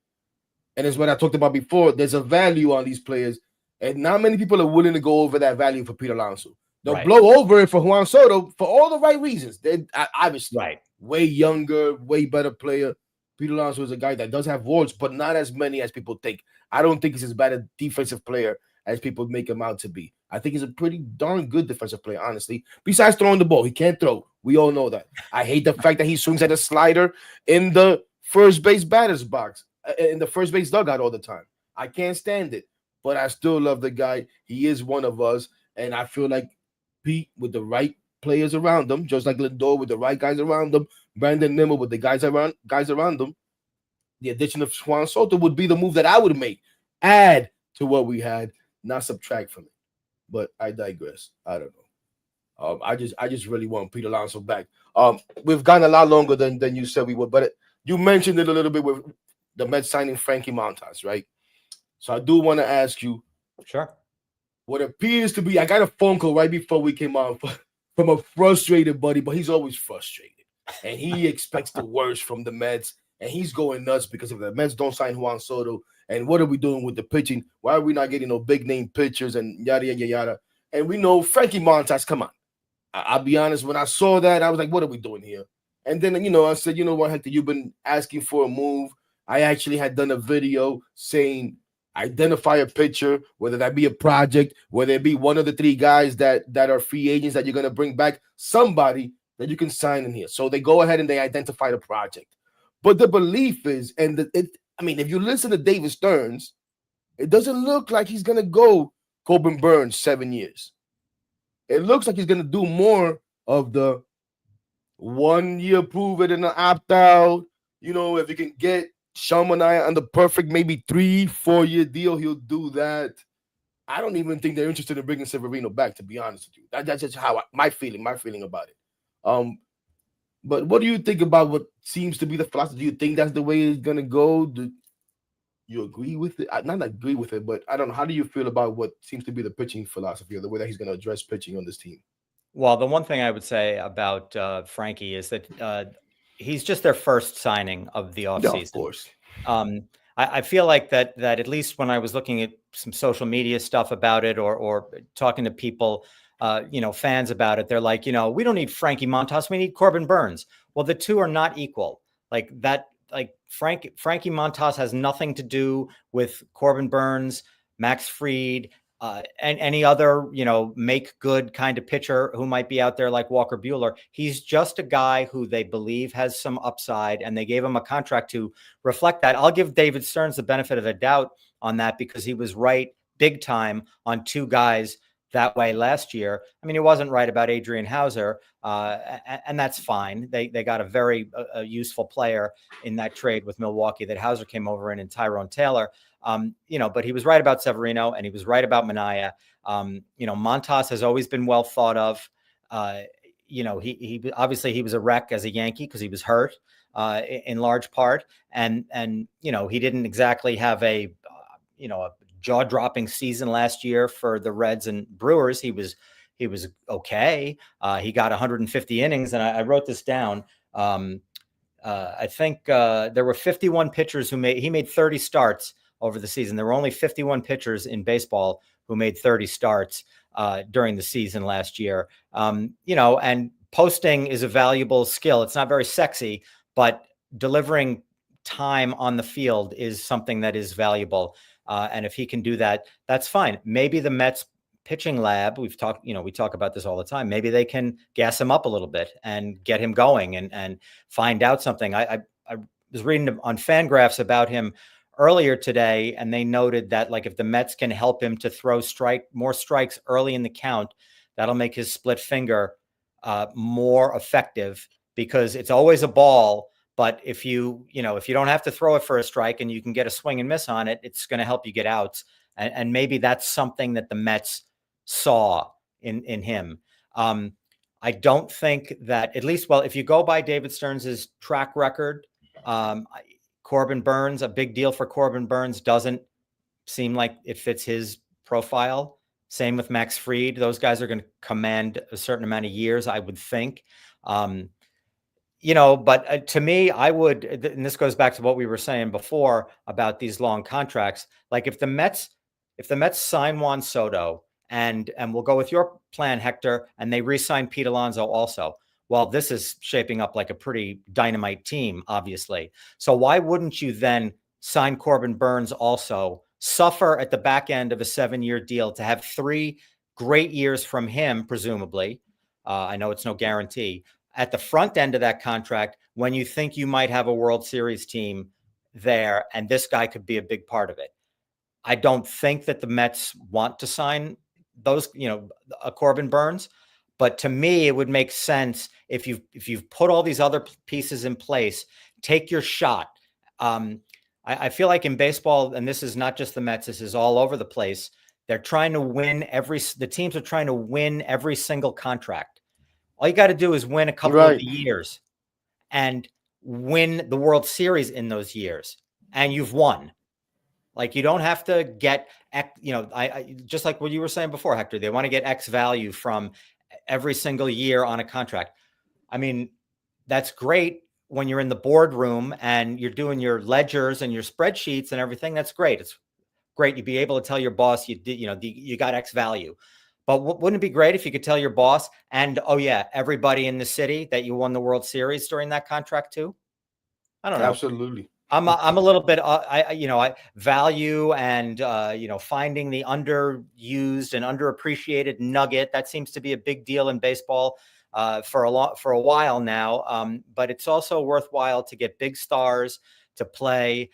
And it's what I talked about before. There's a value on these players. And not many people are willing to go over that value for Pete Alonso. They'll Right. blow over it for Juan Soto for all the right reasons. They're obviously Right. way younger, way better player. Pete Alonso is a guy that does have warts, but not as many as people think. I don't think he's as bad a defensive player as people make him out to be. I think he's a pretty darn good defensive player, honestly. Besides throwing the ball, he can't throw. We all know that. I hate the fact that he swings at a slider in the first base batter's box, in the first base dugout all the time. I can't stand it, but I still love the guy. He is one of us, and I feel like Pete, with the right players around him, just like Lindor with the right guys around him, Brandon Nimmo with the guys around them, the addition of Juan Soto would be the move that I would make. Add to what we had, not subtract from it. But I digress. I don't know. I just really want Pete Alonso back. We've gone a lot longer than you said we would, but you mentioned it a little bit with the Mets signing Frankie Montas, right? So I do want to ask you, Sure. What appears to be, I got a phone call right before we came on from a frustrated buddy, but he's always frustrated. And he expects the worst from the Mets. And he's going nuts because if the Mets don't sign Juan Soto, and what are we doing with the pitching? Why are we not getting no big name pitchers and yada, yada, yada? And we know Frankie Montas, come on. I'll be honest, when I saw that, I was like, what are we doing here? And then, I said, you know what, Hector, you've been asking for a move. I actually had done a video saying, identify a pitcher, whether that be a project, whether it be one of the three guys that are free agents that you're going to bring back, somebody that you can sign in here. So they go ahead and they identify the project. But the belief is, if you listen to David Stearns, it doesn't look like he's going to go Corbin Burns 7 years. It looks like he's going to do more of the 1 year prove it and an opt out. If you can get Shamania on the perfect maybe 3-4 year deal, he'll do that. I don't even think they're interested in bringing Severino back, to be honest with you. That's just how my feeling about it. But what do you think about what seems to be the philosophy? Do you think that's the way it's gonna go? Do you agree with it? Not agree with it, but I don't know. How do you feel about what seems to be the pitching philosophy or the way that he's gonna address pitching on this team? Well, the one thing I would say about Frankie is that he's just their first signing of the offseason. Yeah, of course. I feel like that at least when I was looking at some social media stuff about it or talking to people, fans about it, they're like, we don't need Frankie Montas, we need Corbin Burns. Well, the two are not equal. Like that, Frankie Montas has nothing to do with Corbin Burns, Max Fried, and any other, make good kind of pitcher who might be out there like Walker Buehler. He's just a guy who they believe has some upside, and they gave him a contract to reflect that. I'll give David Stearns the benefit of the doubt on that because he was right big time on two guys that way last year. I mean, he wasn't right about Adrian Hauser, and that's fine. They got a very useful player in that trade with Milwaukee that Hauser came over in Tyrone Taylor. But he was right about Severino and he was right about Manaea. Montas has always been well thought of. He obviously he was a wreck as a Yankee because he was hurt in large part. And he didn't exactly have a jaw-dropping season last year for the Reds and Brewers. He was okay. He got 150 innings, and I wrote this down. I think there were 51 pitchers he made 30 starts over the season. There were only 51 pitchers in baseball who made 30 starts during the season last year. And posting is a valuable skill. It's not very sexy, but delivering time on the field is something that is valuable. And if he can do that, that's fine. Maybe the Mets pitching lab, we talk about this all the time. Maybe they can gas him up a little bit and get him going and find out something. I was reading on Fangraphs about him earlier today, and they noted that if the Mets can help him to throw more strikes early in the count, that'll make his split finger more effective because it's always a ball, But if you don't have to throw it for a strike and you can get a swing and miss on it, it's going to help you get outs. And maybe that's something that the Mets saw in him. I don't think that, at least, well, if you go by David Stearns's track record, Corbin Burns, a big deal for Corbin Burns doesn't seem like it fits his profile. Same with Max Fried. Those guys are going to command a certain amount of years, I would think. But to me, I would, and this goes back to what we were saying before about these long contracts. Like if the Mets sign Juan Soto, and we'll go with your plan, Hector, and they re-sign Pete Alonso also. Well, this is shaping up like a pretty dynamite team, obviously. So why wouldn't you then sign Corbin Burns also, suffer at the back end of a 7-year deal to have 3 great years from him, presumably. I know it's no guarantee. At the front end of that contract, when you think you might have a World Series team there, and this guy could be a big part of it. I don't think that the Mets want to sign those, a Corbin Burns, but to me, it would make sense if you've put all these other pieces in place, take your shot. I feel like in baseball, and this is not just the Mets, this is all over the place. They're trying to win the teams are trying to win every single contract. All you got to do is win a couple of the years and win the World Series in those years, and you've won. Like, you don't have to get, I just like what you were saying before, Hector, they want to get X value from every single year on a contract. I mean, that's great when you're in the boardroom and you're doing your ledgers and your spreadsheets and everything. That's great. It's great. You'd be able to tell your boss you got X value. But wouldn't it be great if you could tell your boss and, oh yeah, everybody in the city that you won the World Series during that contract too? I don't know. Absolutely. I'm a little bit, I value and, finding the underused and underappreciated nugget. That seems to be a big deal in baseball for a while now. But it's also worthwhile to get big stars to play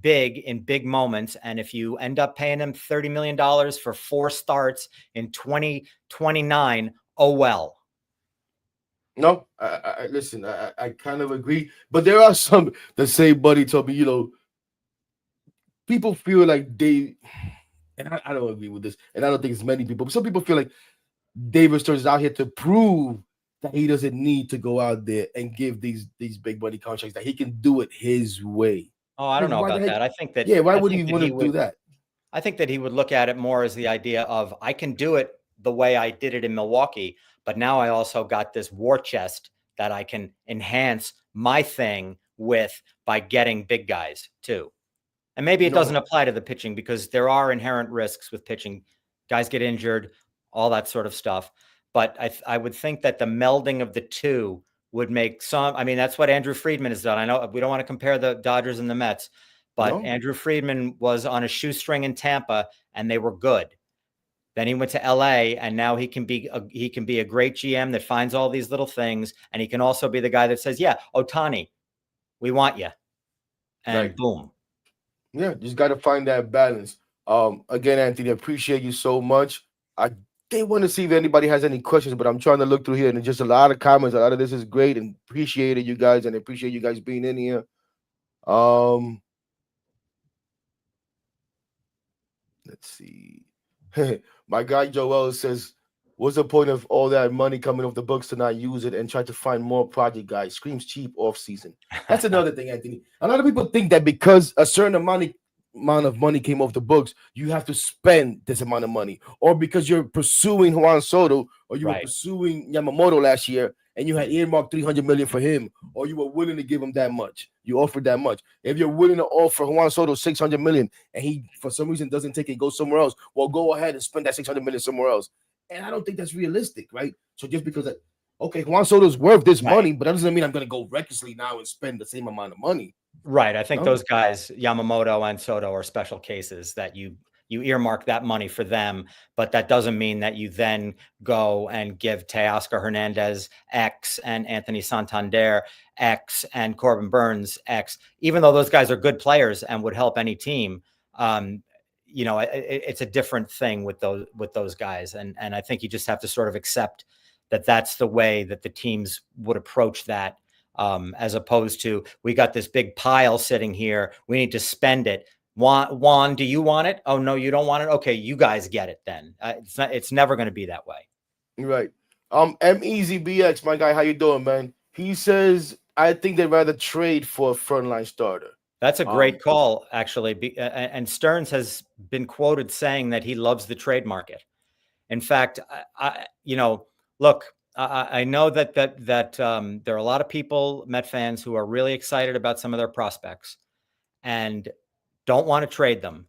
big in big moments. And if you end up paying them $30 million for 4 starts in 2029, oh well. No, I listen, I kind of agree, but there are some that say, buddy told me, people feel like and I don't agree with this, and I don't think it's many people, but some people feel like David Stearns is out here to prove that he doesn't need to go out there and give these big money contracts, that he can do it his way. Oh, I don't know about that. I think that, why would he want to do that? I think that he would look at it more as the idea of, I can do it the way I did it in Milwaukee, but now I also got this war chest that I can enhance my thing with by getting big guys too. And maybe it doesn't apply to the pitching because there are inherent risks with pitching. Guys get injured, all that sort of stuff. But I would think that the melding of the two would make some, that's what Andrew Friedman has done. I know we don't want to compare the Dodgers and the Mets, but Andrew Friedman was on a shoestring in Tampa and they were good. Then he went to LA, and now he can be a great GM that finds all these little things, and he can also be the guy that says, "Yeah, Ohtani, we want you," and boom. Yeah, just got to find that balance. Again, Anthony, appreciate you so much. I did want to see if anybody has any questions, but I'm trying to look through here, and there's just a lot of comments. A lot of this is great, and appreciated you guys, and appreciate you guys being in here. Let's see. My guy Joel says, what's the point of all that money coming off the books to not use it and try to find more project guys? Screams cheap off season. That's another thing, Anthony. A lot of people think that because a certain amount of money came off the books, you have to spend this amount of money, or because you're pursuing Juan Soto, or you were pursuing Yamamoto last year and you had earmarked $300 million for him, or you were willing to give him that much. You offered that much. If you're willing to offer Juan Soto $600 million and he for some reason doesn't take it, go somewhere else, well, go ahead and spend that $600 million somewhere else. And I don't think that's realistic, right? So just because Juan Soto's worth this money, but that doesn't mean I'm going to go recklessly now and spend the same amount of money. Right. I think those guys, Yamamoto and Soto, are special cases that you earmark that money for them, but that doesn't mean that you then go and give Teoscar Hernandez X and Anthony Santander X and Corbin Burns X, even though those guys are good players and would help any team. It's a different thing with those guys. And I think you just have to sort of accept that that's the way that the teams would approach that. as opposed to we got this big pile sitting here. We need to spend it. Juan, do you want it? Oh, no, you don't want it. Okay, you guys get it then. It's never going to be that way. Right. MEZBX, my guy, how you doing, man? He says, I think they'd rather trade for a frontline starter. That's a great call, actually. And Stearns has been quoted saying that he loves the trade market. In fact, look, I know that there are a lot of people, Met fans, who are really excited about some of their prospects and don't want to trade them.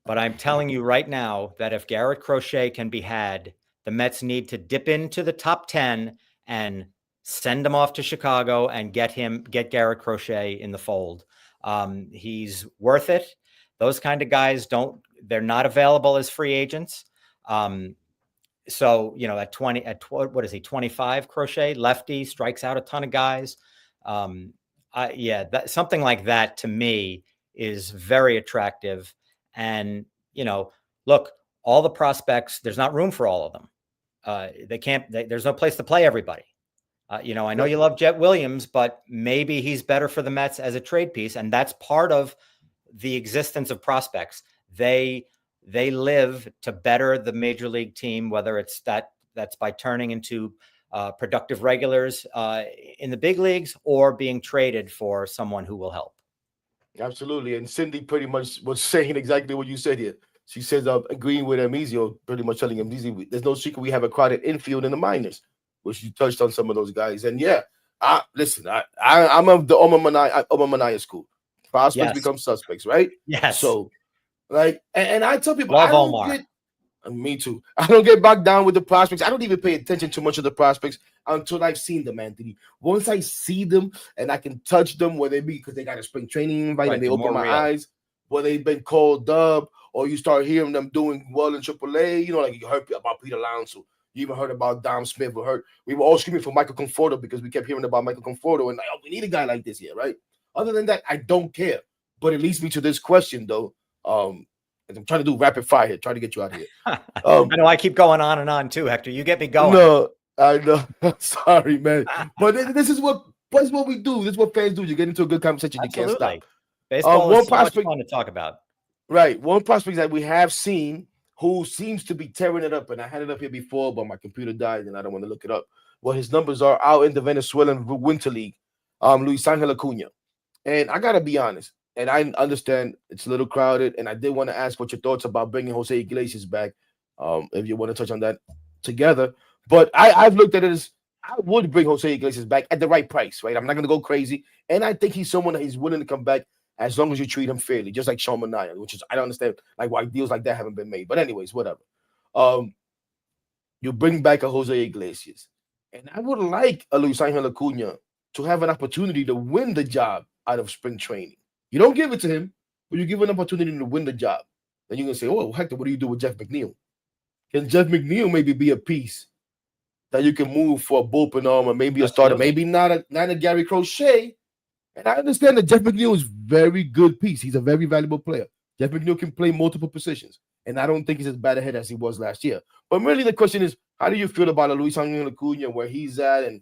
But I'm telling you right now that if Garrett Crochet can be had, the Mets need to dip into the top 10 and send him off to Chicago and get Garrett Crochet in the fold. He's worth it. Those kind of guys they're not available as free agents. So, what is he, 25, Crochet, lefty, strikes out a ton of guys. Something like that to me is very attractive. And, look, all the prospects, there's not room for all of them. There's no place to play everybody. I know you love Jet Williams, but maybe he's better for the Mets as a trade piece. And that's part of the existence of prospects. They live to better the major league team, whether it's that's by turning into productive regulars in the big leagues or being traded for someone who will help. Absolutely. And Cindy pretty much was saying exactly what you said here. She says, agreeing with Emizio, pretty much telling Emizio, there's no secret we have a crowded infield in the minors, which you touched on some of those guys. And yeah, I'm of the Omar Minaya school. Prospects become suspects, right? Yes. So, and I tell people, love Omar. Me too. I don't get bogged down with the prospects. I don't even pay attention too much to the prospects until I've seen them, Anthony. Once I see them and I can touch them, where they be, because they got a spring training invite and they open my eyes, where they've been called up, or you start hearing them doing well in AAA. Like you heard about Pete Alonso. You even heard about Dom Smith. We were all screaming for Michael Conforto because we kept hearing about Michael Conforto and we need a guy like this here, right? Other than that, I don't care. But it leads me to this question, though. I'm trying to do rapid fire here, trying to get you out of here. I know I keep going on and on too, Hector. You get me going. No, I know. Sorry, man. But this is what we do. This is what fans do. You get into a good conversation, Absolutely. You can't stop. Baseball is so much fun to talk about. Right. One prospect that we have seen who seems to be tearing it up, and I had it up here before, but my computer died and I don't want to look it up. Well, his numbers are out in the Venezuelan Winter League, Luisangel Acuna. And I got to be honest, and I understand it's a little crowded, and I did want to ask what your thoughts about bringing Jose Iglesias back, if you want to touch on that together. But I've looked at it as I would bring Jose Iglesias back at the right price, right? I'm not going to go crazy. And I think he's someone that he's willing to come back as long as you treat him fairly, just like Sean Manaea, which is, I don't understand why deals like that haven't been made. But anyways, whatever. You bring back a Jose Iglesias. And I would like a Luisangel Acuna to have an opportunity to win the job out of spring training. You don't give it to him, but you give an opportunity to win the job. Then you're going to say, oh, Hector, what do you do with Jeff McNeil? Can Jeff McNeil maybe be a piece that you can move for a bullpen arm or maybe a starter, maybe not a Gary Crochet? And I understand that Jeff McNeil is a very good piece. He's a very valuable player. Jeff McNeil can play multiple positions, and I don't think he's as bad a hit as he was last year. But really the question is, how do you feel about a Luisangel Acuna, where he's at, and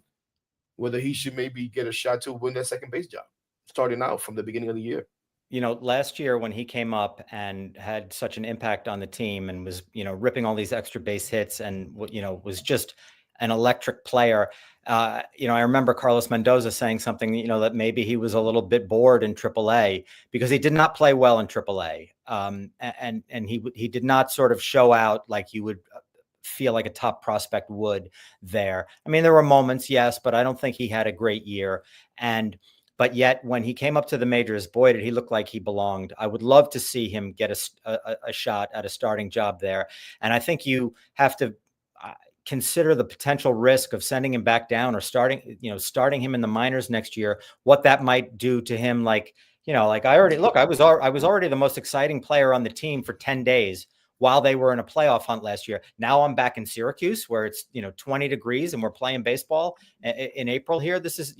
whether he should maybe get a shot to win that second base job, starting out from the beginning of the year? Last year when he came up and had such an impact on the team and was, ripping all these extra base hits and, was just an electric player. I remember Carlos Mendoza saying something, that maybe he was a little bit bored in AAA because he did not play well in AAA. And he did not sort of show out like you would feel like a top prospect would there. I mean, there were moments, yes, but I don't think he had a great year. But yet when he came up to the majors, boy, did he look like he belonged. I would love to see him get a shot at a starting job there. And I think you have to consider the potential risk of sending him back down or starting him in the minors next year, what that might do to him. I was already the most exciting player on the team for 10 days while they were in a playoff hunt last year. Now I'm back in Syracuse where it's, 20 degrees and we're playing baseball in April here. This is,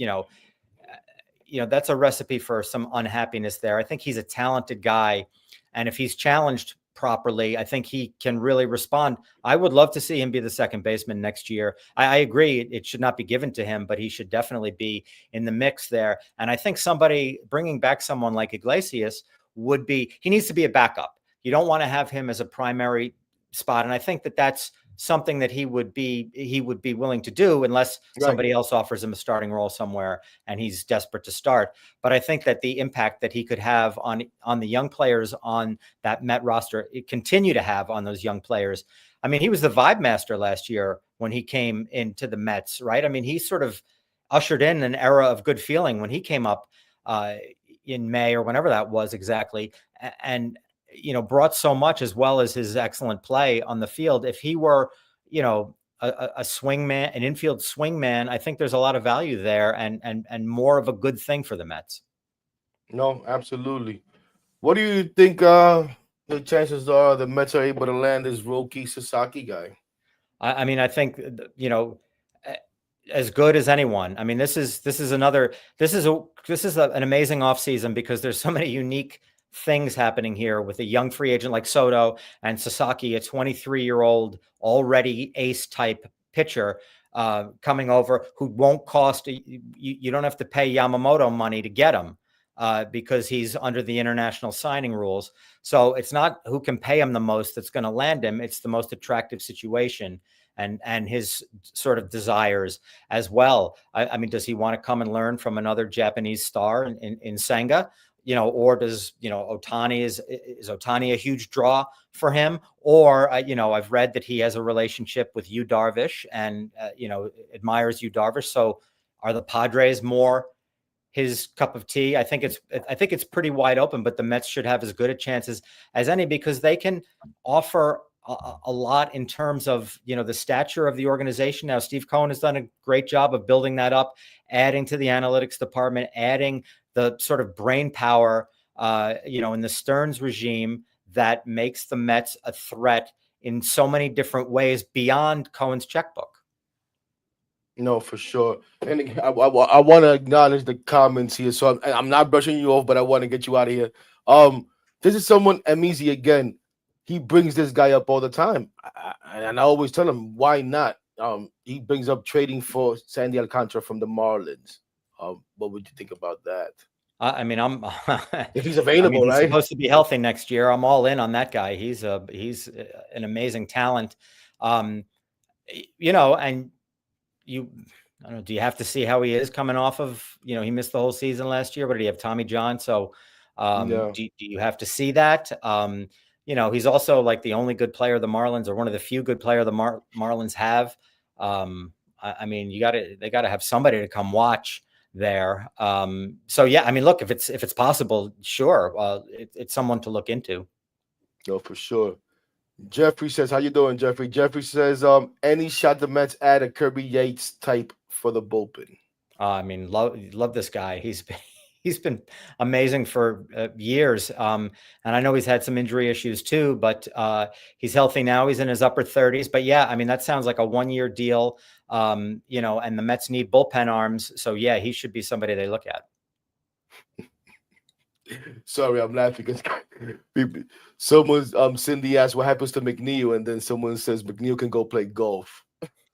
that's a recipe for some unhappiness there. I think he's a talented guy. And if he's challenged properly, I think he can really respond. I would love to see him be the second baseman next year. I agree it should not be given to him, but he should definitely be in the mix there. And I think bringing back someone like Iglesias he needs to be a backup. You don't want to have him as a primary spot. And I think that's something that he would be willing to do unless somebody else offers him a starting role somewhere and he's desperate to start. But I think that the impact that he could have on the young players on that Met roster, continue to have on those young players. I mean, he was the vibe master last year when he came into the Mets, right? I mean, he sort of ushered in an era of good feeling when he came up in May or whenever that was exactly. And brought so much, as well as his excellent play on the field. If he were, a swing man, an infield swing man, I think there's a lot of value there and more of a good thing for the Mets. No, absolutely. What do you think the chances are the Mets are able to land this Roki Sasaki guy? I mean, I think, as good as anyone. I mean, this is an amazing offseason because there's so many unique things happening here with a young free agent like Soto and Sasaki, a 23-year-old already ace type pitcher coming over who won't cost. You don't have to pay Yamamoto money to get him because he's under the international signing rules. So it's not who can pay him the most that's going to land him. It's the most attractive situation and his sort of desires as well. I mean, does he want to come and learn from another Japanese star in Senga? Or does, Ohtani is Ohtani a huge draw for him? Or, I've read that he has a relationship with Yu Darvish and, admires Yu Darvish. So are the Padres more his cup of tea? I think it's pretty wide open, but the Mets should have as good a chances as any because they can offer a lot in terms of, the stature of the organization. Now, Steve Cohen has done a great job of building that up, adding to the analytics department, adding the sort of brain power, in the Stearns regime that makes the Mets a threat in so many different ways beyond Cohen's checkbook. No, for sure. And I want to acknowledge the comments here. So I'm not brushing you off, but I want to get you out of here. This is someone, Amizi, again, he brings this guy up all the time. And I always tell him, why not? He brings up trading for Sandy Alcantara from the Marlins. What would you think about that? I mean, if he's available, he's right? supposed to be healthy next year. I'm all in on that guy. He's an amazing talent. And I don't know, do you have to see how he is coming off of, he missed the whole season last year, but did he have Tommy John? So do you have to see that? He's also like the only good player the Marlins, or one of the few good players the Marlins have. I mean, they got to have somebody to come watch there. So yeah, I mean, look, if it's possible, sure. It's someone to look into. No, for sure. Jeffrey says, how you doing, Jeffrey? Jeffrey says, any shot the Mets add a Kirby Yates type for the bullpen? I mean, love this guy. He's been amazing for years. And I know he's had some injury issues too, but he's healthy now. He's in his upper 30s. But yeah, I mean, that sounds like a 1-year deal, and the Mets need bullpen arms. So yeah, he should be somebody they look at. Sorry, I'm laughing because someone's Cindy asked what happens to McNeil, and then someone says McNeil can go play golf.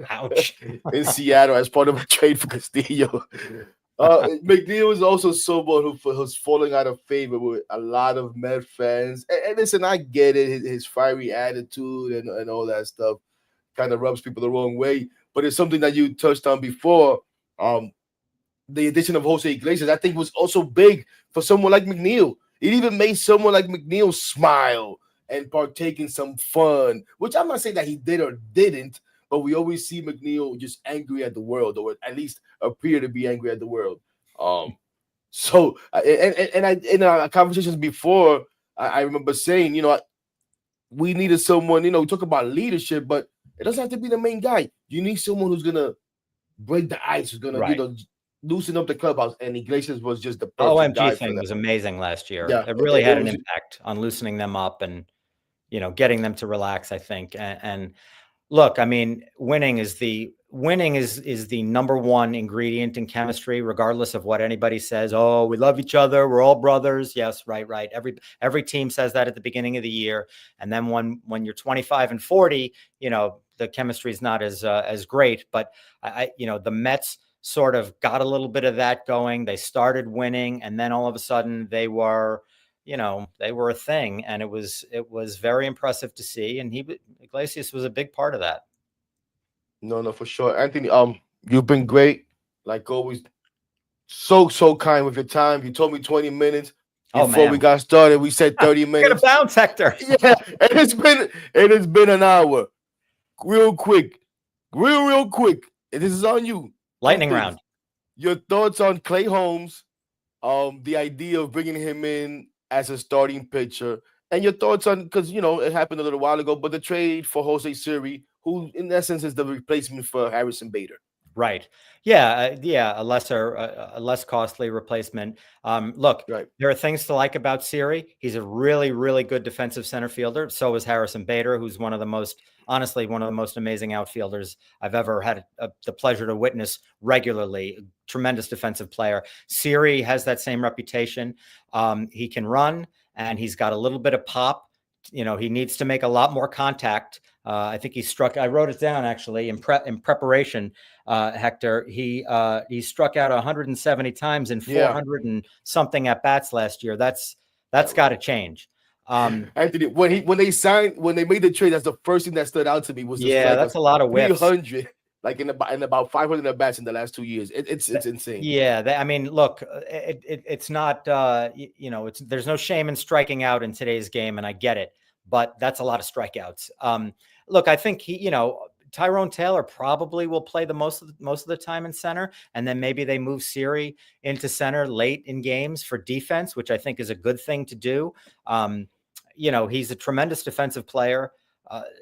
Ouch. In Seattle as part of a trade for Castillo. McNeil is also someone who's falling out of favor with a lot of Met fans. And listen, I get it. His fiery attitude and all that stuff kind of rubs people the wrong way. But it's something that you touched on before. The addition of Jose Iglesias, I think, was also big for someone like McNeil. It even made someone like McNeil smile and partake in some fun, which I'm not saying that he did or didn't, but we always see McNeil just angry at the world, or at least appear to be angry at the world. So in our conversations before, I remember saying, we needed someone, we talk about leadership, but it doesn't have to be the main guy. You need someone who's gonna break the ice, who's gonna, loosen up the clubhouse, and Iglesias was just the perfect guy OMG thing was amazing last year. Yeah, it really had an impact on loosening them up and getting them to relax, I think. And look, I mean, winning is the winning is the number one ingredient in chemistry, regardless of what anybody says. Oh, we love each other. We're all brothers. Yes, right. Every team says that at the beginning of the year. And then when you're 25 and 40, the chemistry is not as great. But the Mets sort of got a little bit of that going. They started winning, and then all of a sudden they were a thing, and it was very impressive to see. And Iglesias was a big part of that. No, for sure. Anthony, you've been great. Like always, so kind with your time. You told me 20 minutes before we got started. We said 30 minutes. Get a bounce, Hector. Yeah, and it's been an hour. Real quick. And this is on you. Lightning round. Your thoughts on Clay Holmes, the idea of bringing him in as a starting pitcher, and your thoughts on, because it happened a little while ago, but the trade for Jose Siri, who in essence is the replacement for Harrison Bader. Right. Yeah. A less costly replacement. Look, right. There are things to like about Siri. He's a really, really good defensive center fielder. So is Harrison Bader, who's one of the most amazing outfielders I've ever had the pleasure to witness regularly. Tremendous defensive player. Siri has that same reputation. He can run, and he's got a little bit of pop. He needs to make a lot more contact. I think I wrote it down actually in preparation. Hector, he struck out 170 times in 400 and something at bats last year. That's got to change. Anthony, when they made the trade, that's the first thing that stood out to me was that's a lot of whiffs. 300, like in about 500 at bats in the last 2 years. It's insane. Yeah, look, it's not there's no shame in striking out in today's game, and I get it, but that's a lot of strikeouts. Look, I think Tyrone Taylor probably will play the most of the time in center, and then maybe they move Siri into center late in games for defense, which I think is a good thing to do. He's a tremendous defensive player,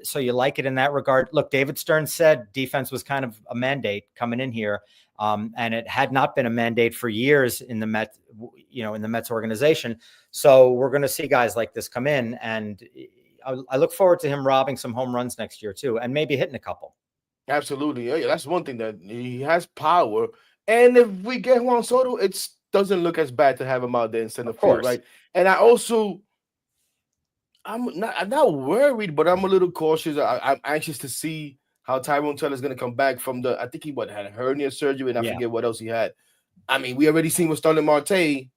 so you like it in that regard. Look, David Stern said defense was kind of a mandate coming in here, and it had not been a mandate for years in the Mets, in the Mets organization. So we're going to see guys like this come in, and I look forward to him robbing some home runs next year too, and maybe hitting a couple. Absolutely. Yeah, that's one thing, that he has power. And if we get Juan Soto, it doesn't look as bad to have him out there in center field, right? And I'm not worried, but I'm a little cautious. I'm anxious to see how Tyrone Taylor is going to come back from I think he had hernia surgery, and I forget what else he had. I mean, we already seen with Starling Marte.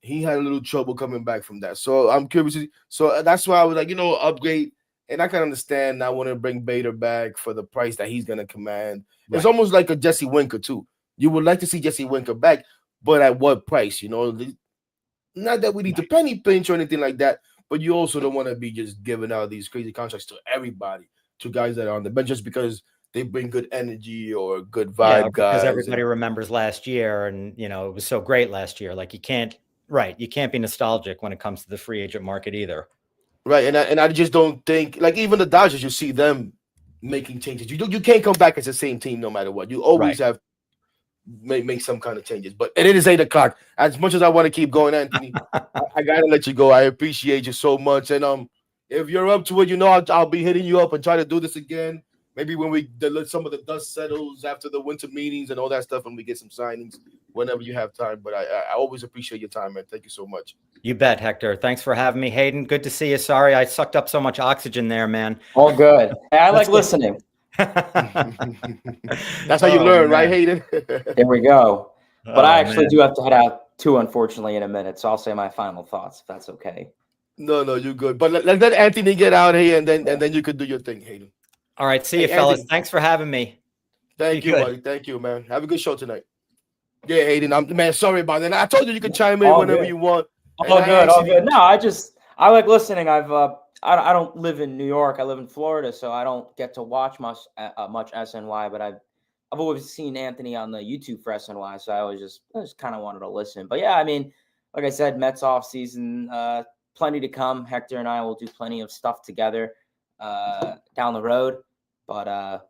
He had a little trouble coming back from that. So I'm curious. So that's why I was like, upgrade. And I can understand not want to bring Bader back for the price that he's going to command. Right. It's almost like a Jesse Winker, too. You would like to see Jesse Winker back, but at what price? Not that we need to penny pinch or anything like that, but you also don't want to be just giving out these crazy contracts to everybody, to guys that are on the bench just because they bring good energy or good vibe guys. Because everybody remembers last year, and, it was so great last year. Like, you can't be nostalgic when it comes to the free agent market either. Right, and I just don't think, like, even the Dodgers, you see them making changes. You can't come back as the same team no matter what. You always have make some kind of changes. But it is 8:00. As much as I want to keep going, Anthony, I gotta let you go. I appreciate you so much. And if you're up to it, I'll be hitting you up and try to do this again. Maybe when some of the dust settles after the winter meetings and all that stuff, and we get some signings whenever you have time. But I always appreciate your time, man. Thank you so much. You bet, Hector. Thanks for having me. Hayden, good to see you. Sorry I sucked up so much oxygen there, man. All good. I like listening. That's how you learn, right, Hayden? There we go. But I actually do have to head out too, unfortunately, in a minute. So I'll say my final thoughts, if that's okay. No, you're good. But let Anthony get out here, and then you could do your thing, Hayden. All right. See you, fellas. Anthony. Thanks for having me. Thank you, buddy. Thank you, man. Have a good show tonight. Yeah, Hayden. Man, sorry about that. I told you can chime in whenever you want. All good. No, I like listening. I don't live in New York. I live in Florida, so I don't get to watch much SNY. But I've always seen Anthony on the YouTube for SNY, so I just kind of wanted to listen. But yeah, I mean, like I said, Mets off season, plenty to come. Hector and I will do plenty of stuff together down the road. But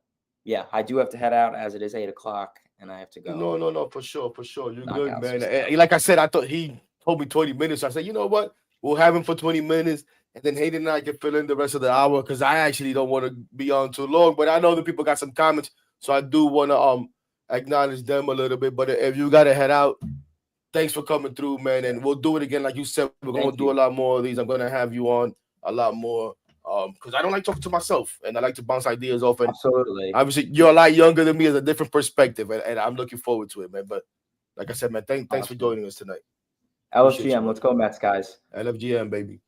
yeah, I do have to head out as it is 8:00, and I have to go. No, for sure. You're good, man. Like I said, I thought he told me 20 minutes. So I said, you know what? We'll have him for 20 minutes, and then Hayden and I can fill in the rest of the hour because I actually don't want to be on too long. But I know that people got some comments. So I do want to acknowledge them a little bit. But if you got to head out, thanks for coming through, man. And we'll do it again, like you said. We're gonna do a lot more of these. I'm gonna have you on a lot more. Because I don't like talking to myself, and I like to bounce ideas off. And Absolutely. obviously, you're a lot younger than me, as a different perspective, and I'm looking forward to it, man. But like I said, man, thanks for joining us tonight. LFGM, let's go Mets, guys. LFGM, baby.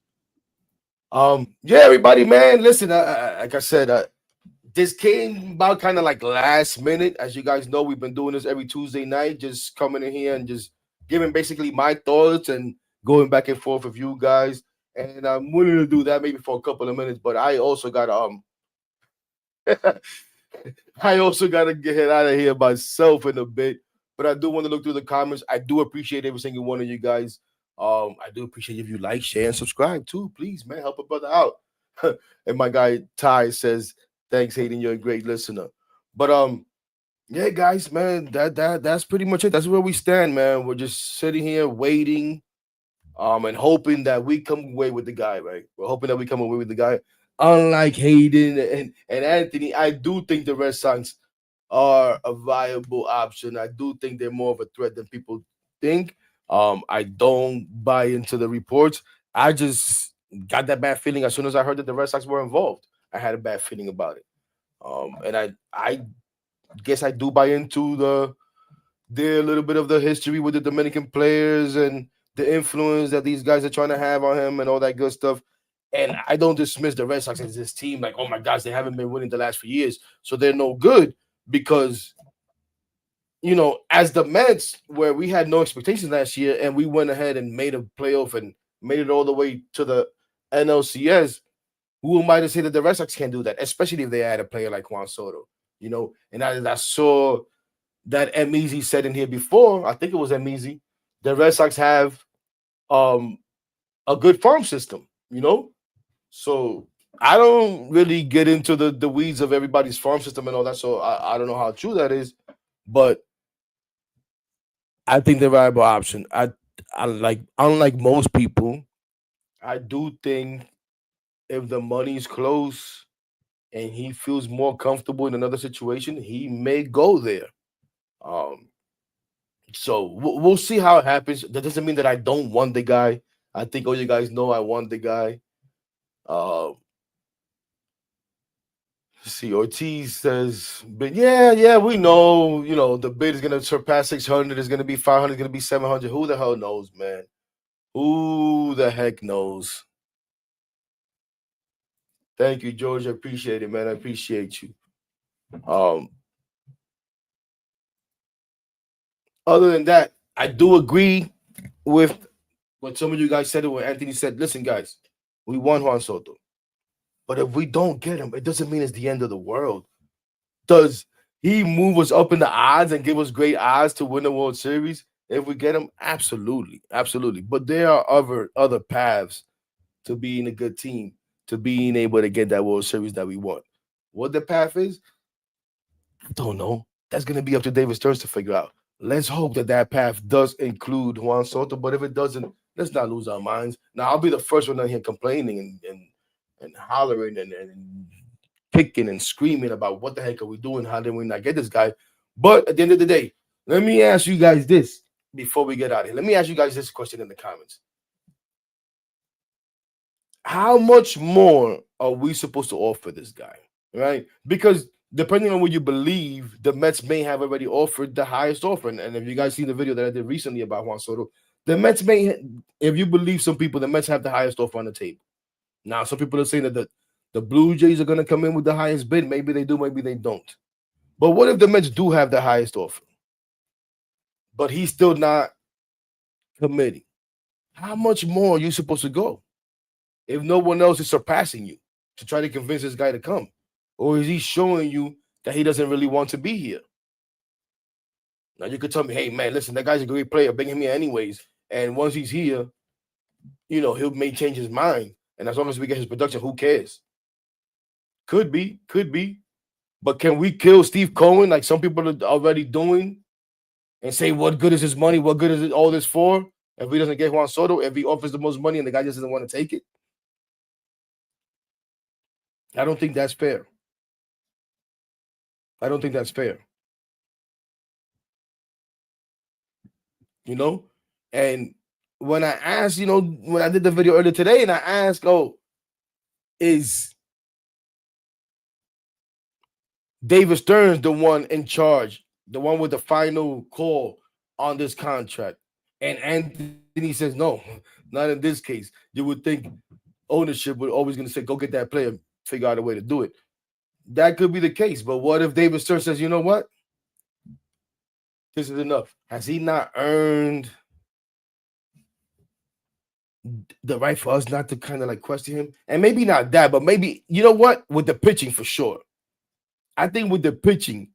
Yeah, everybody, man. Listen, like I said, this came about kind of like last minute. As you guys know, we've been doing this every Tuesday night, just coming in here and just giving basically my thoughts and going back and forth with you guys. And I'm willing to do that maybe for a couple of minutes, but I also got I also got to get out of here myself in a bit. But I do want to look through the comments. I do appreciate every single one of you guys. I do appreciate if you like, share, and subscribe too. Please, man, help a brother out. And my guy Ty says, "Thanks, Hayden. You're a great listener." But yeah, guys, man, that's pretty much it. That's where we stand, man. We're just sitting here waiting, and hoping that we come away with the guy, right? We're hoping that we come away with the guy. Unlike Hayden and Anthony, I do think the Red Sox are a viable option. I do think they're more of a threat than people think. I don't buy into the reports. I just got that bad feeling as soon as I heard that the Red Sox were involved. I had a bad feeling about it. And I guess I do buy into the little bit of the history with the Dominican players and the influence that these guys are trying to have on him and all that good stuff. And I don't dismiss the Red Sox as this team, like, oh my gosh, they haven't been winning the last few years, so they're no good. Because, as the Mets, where we had no expectations last year and we went ahead and made a playoff and made it all the way to the NLCS, who am I to say that the Red Sox can't do that, especially if they had a player like Juan Soto, And I saw that Easy said in here before, I think it was Easy, the Red Sox have a good farm system, So I don't really get into the weeds of everybody's farm system and all that. So I don't know how true that is, but I think the viable option. Unlike most people, I do think if the money's close and he feels more comfortable in another situation, he may go there. So we'll see how it happens. That doesn't mean that I don't want the guy. I think all you guys know I want the guy. See, Ortiz says, but yeah, we know, the bid is gonna surpass 600, is gonna be 500, is gonna be 700. Who the hell knows, man? Who the heck knows? Thank you, George. I appreciate it, man. I appreciate you. Other than that, I do agree with what some of you guys said, and what Anthony said. Listen, guys, we want Juan Soto. But if we don't get him, it doesn't mean it's the end of the world. Does he move us up in the odds and give us great odds to win the World Series if we get him? Absolutely, absolutely. But there are other paths to being a good team, to being able to get that World Series that we want. What the path is, I don't know. That's going to be up to David Stearns to figure out. Let's hope that path does include Juan Soto. But if it doesn't, let's not lose our minds. Now, I'll be the first one out here complaining and hollering and kicking and screaming about what the heck are we doing? How did we not get this guy? But at the end of the day, let me ask you guys this before we get out of here. Let me ask you guys this question in the comments. How much more are we supposed to offer this guy? Right? Because depending on what you believe, the Mets may have already offered the highest offer. And if you guys see the video that I did recently about Juan Soto, the Mets may, if you believe some people, the Mets have the highest offer on the table. Now, some people are saying that the Blue Jays are going to come in with the highest bid. Maybe they do, maybe they don't. But what if the Mets do have the highest offer, but he's still not committing? How much more are you supposed to go if no one else is surpassing you to try to convince this guy to come? Or is he showing you that he doesn't really want to be here? Now, you could tell me, hey, man, listen, that guy's a great player. Bring him here anyways. And once he's here, he may change his mind. And as long as we get his production, who cares? Could be. But can we kill Steve Cohen like some people are already doing and say, what good is his money? What good is it all this for? If he doesn't get Juan Soto, if he offers the most money and the guy just doesn't want to take it? I don't think that's fair. I don't think that's fair. You know, and when I asked, when I did the video earlier today, and I asked, "Oh, is David Stearns the one in charge, the one with the final call on this contract?" And Anthony says, "No, not in this case. You would think ownership would always going to say, go get that player, figure out a way to do it." That could be the case. But what if David Stern says, you know what? This is enough. Has he not earned the right for us not to kind of like question him? And maybe not that, but maybe, you know what? With the pitching for sure. I think with the pitching,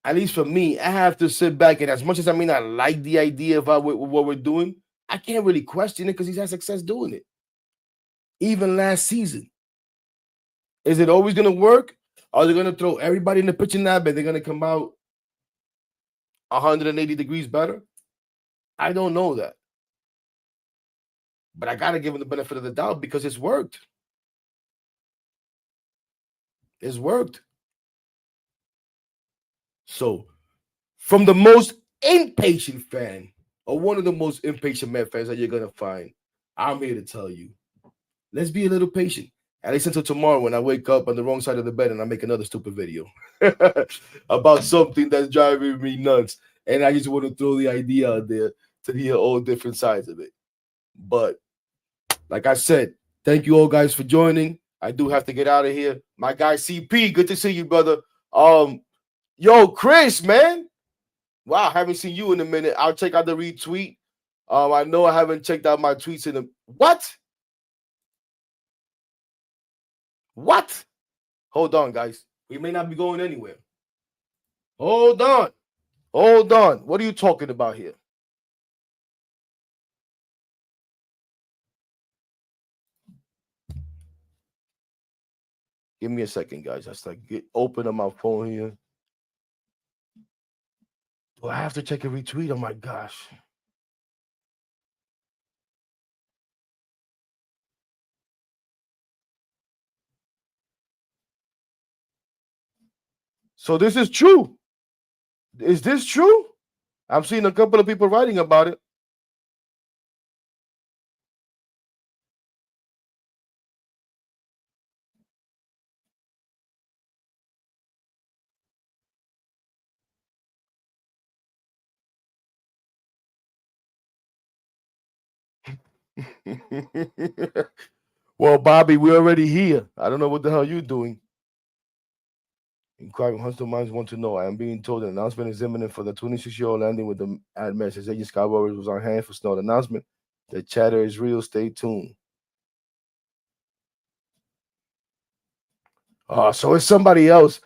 at least for me, I have to sit back, and as much as I may not like the idea of what we're doing, I can't really question it because he's had success doing it. Even last season. Is it always going to work? Are they going to throw everybody in the pitching lab and they're going to come out 180 degrees better? I don't know that. But I got to give him the benefit of the doubt because it's worked. It's worked. So, from the most impatient fan, or one of the most impatient Met fans that you're going to find, I'm here to tell you, let's be a little patient. At least until tomorrow when I wake up on the wrong side of the bed and I make another stupid video about something that's driving me nuts. And I just want to throw the idea out there to hear all different sides of it. But like I said, thank you all guys for joining. I do have to get out of here. My guy CP, good to see you, brother. Yo, Chris, man. Wow, haven't seen you in a minute. I'll check out the retweet. I know I haven't checked out my tweets in a what? What? Hold on, guys. We may not be going anywhere. Hold on. Hold on. What are you talking about here? Give me a second, guys. I start open on my phone here. Do I have to check a retweet? Oh my gosh. So this is true. Is this true? I'm seeing a couple of people writing about it. Well, Bobby, we're already here. I don't know what the hell you're doing. Inquiring Hunter Minds want to know. I am being told an announcement is imminent for the 26-year-old landing with the ad message. Agent Sky Warriors was on hand for snow announcement. The chatter is real. Stay tuned. So it's somebody else.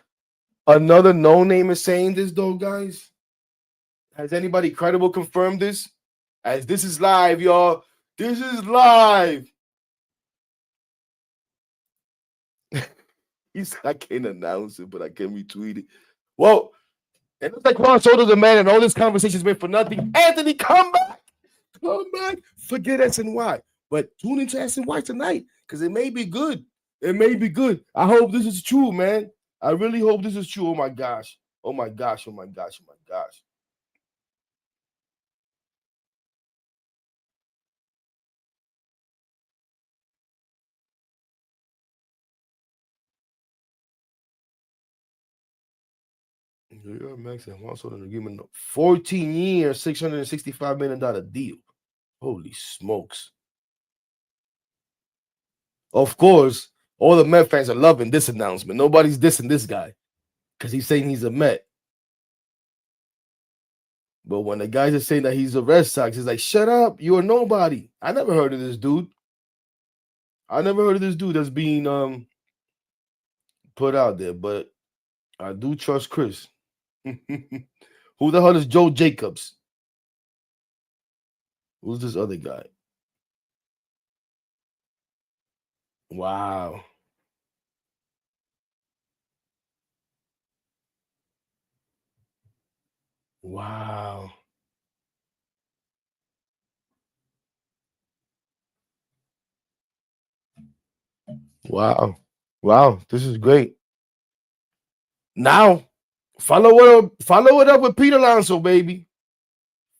Another no name is saying this though, guys. Has anybody credible confirmed this? As this is live, y'all. This is live. He said I can't announce it, but I can retweet it. Well, it looks like Juan Soto's the man, and all this conversation's been for nothing. Anthony, come back. Come back. Forget SNY. But tune into SNY tonight because it may be good. It may be good. I hope this is true, man. I really hope this is true. Oh my gosh. Oh my gosh. Oh my gosh. Oh my gosh. Yeah, Max and Juan Soto an agreement. 14 years, $665 million deal. Holy smokes. Of course, all the Met fans are loving this announcement. Nobody's dissing this guy because he's saying he's a Met. But when the guys are saying that he's a Red Sox, it's like, shut up, you're nobody. I never heard of this dude. I never heard of this dude that's being put out there, but I do trust Chris. Who the hell is Joe Jacobs? Who's this other guy? Wow. Wow. Wow. Wow. This is great. Now, follow it up with Pete Alonso, baby.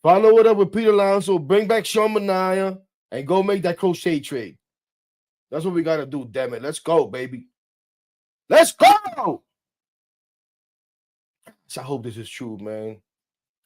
Follow it up with Pete Alonso. Bring back Sean Mania and go make that crochet trade. That's what we got to do, damn it. Let's go, baby. Let's go. So I hope this is true, man.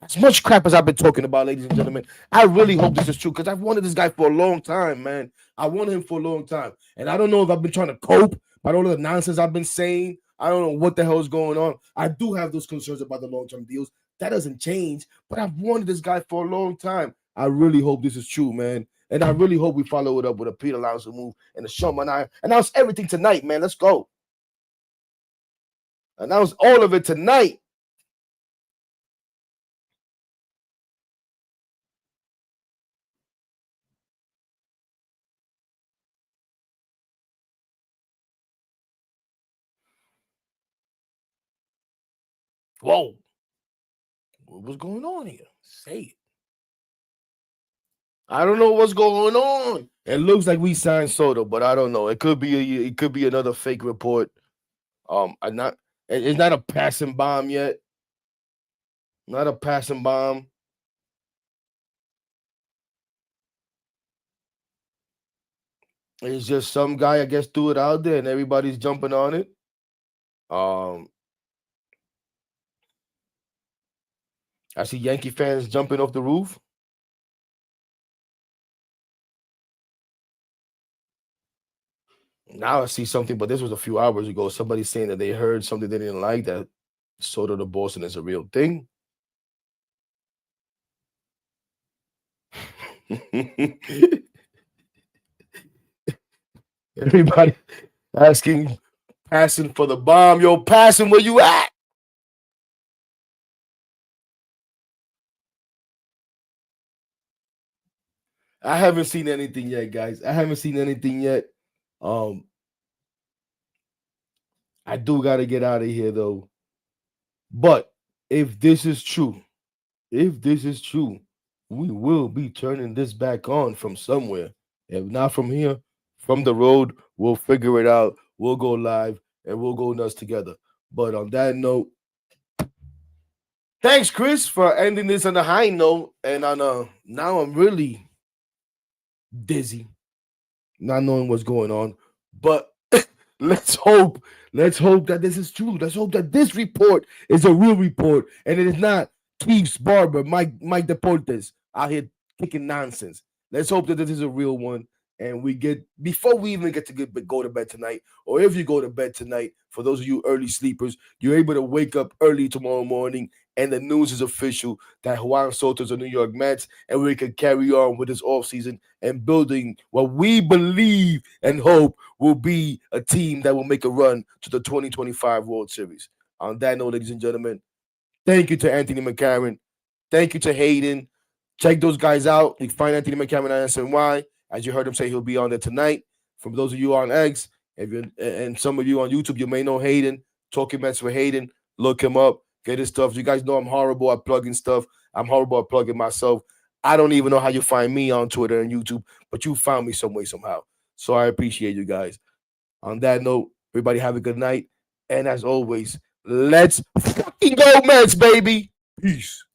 As much crap as I've been talking about, ladies and gentlemen, I really hope this is true because I've wanted this guy for a long time, man. I wanted him for a long time. And I don't know if I've been trying to cope by all the nonsense I've been saying. I don't know what the hell is going on. I do have those concerns about the long-term deals. That doesn't change, but I've wanted this guy for a long time. I really hope this is true, man. And I really hope we follow it up with a Pete Alonso move and a Sean and I announce everything tonight, man. Let's go. Announce all of it tonight. Whoa. What's going on here? Say it. I don't know what's going on. It looks like we signed Soto, but I don't know. It could be another fake report. It's not a passing bomb yet. Not a passing bomb. It's just some guy, I guess, threw it out there and everybody's jumping on it. I see Yankee fans jumping off the roof. Now I see something, but this was a few hours ago. Somebody saying that they heard something they didn't like, that Soto to Boston is a real thing. Everybody asking, passing for the bomb. Yo, passing, where you at? I haven't seen anything yet, guys. I haven't seen anything yet. I do got to get out of here, though. But if this is true, we will be turning this back on from somewhere. If not from here, from the road, we'll figure it out. We'll go live and we'll go nuts together. But on that note, thanks, Chris, for ending this on a high note. And on now I'm really dizzy, not knowing what's going on. But let's hope that this is true. Let's hope that this report is a real report and it is not Keith's barber, Mike Deportes, out here kicking nonsense. Let's hope that this is a real one. And we get, before we even get to go to bed tonight, or if you go to bed tonight, for those of you early sleepers, you're able to wake up early tomorrow morning and the news is official that Juan Soto is a New York Mets, and we can carry on with this offseason and building what we believe and hope will be a team that will make a run to the 2025 World Series. On that note, ladies and gentlemen, thank you to Anthony McCarron. Thank you to Hayden. Check those guys out. You can find Anthony McCarron on SNY. As you heard him say, he'll be on there tonight. For those of you on X, and some of you on YouTube, you may know Hayden. Talking Mets with Hayden. Look him up. Get his stuff. You guys know I'm horrible at plugging stuff. I'm horrible at plugging myself. I don't even know how you find me on Twitter and YouTube, but you found me some way, somehow. So I appreciate you guys. On that note, everybody have a good night. And as always, let's fucking go Mets, baby. Peace.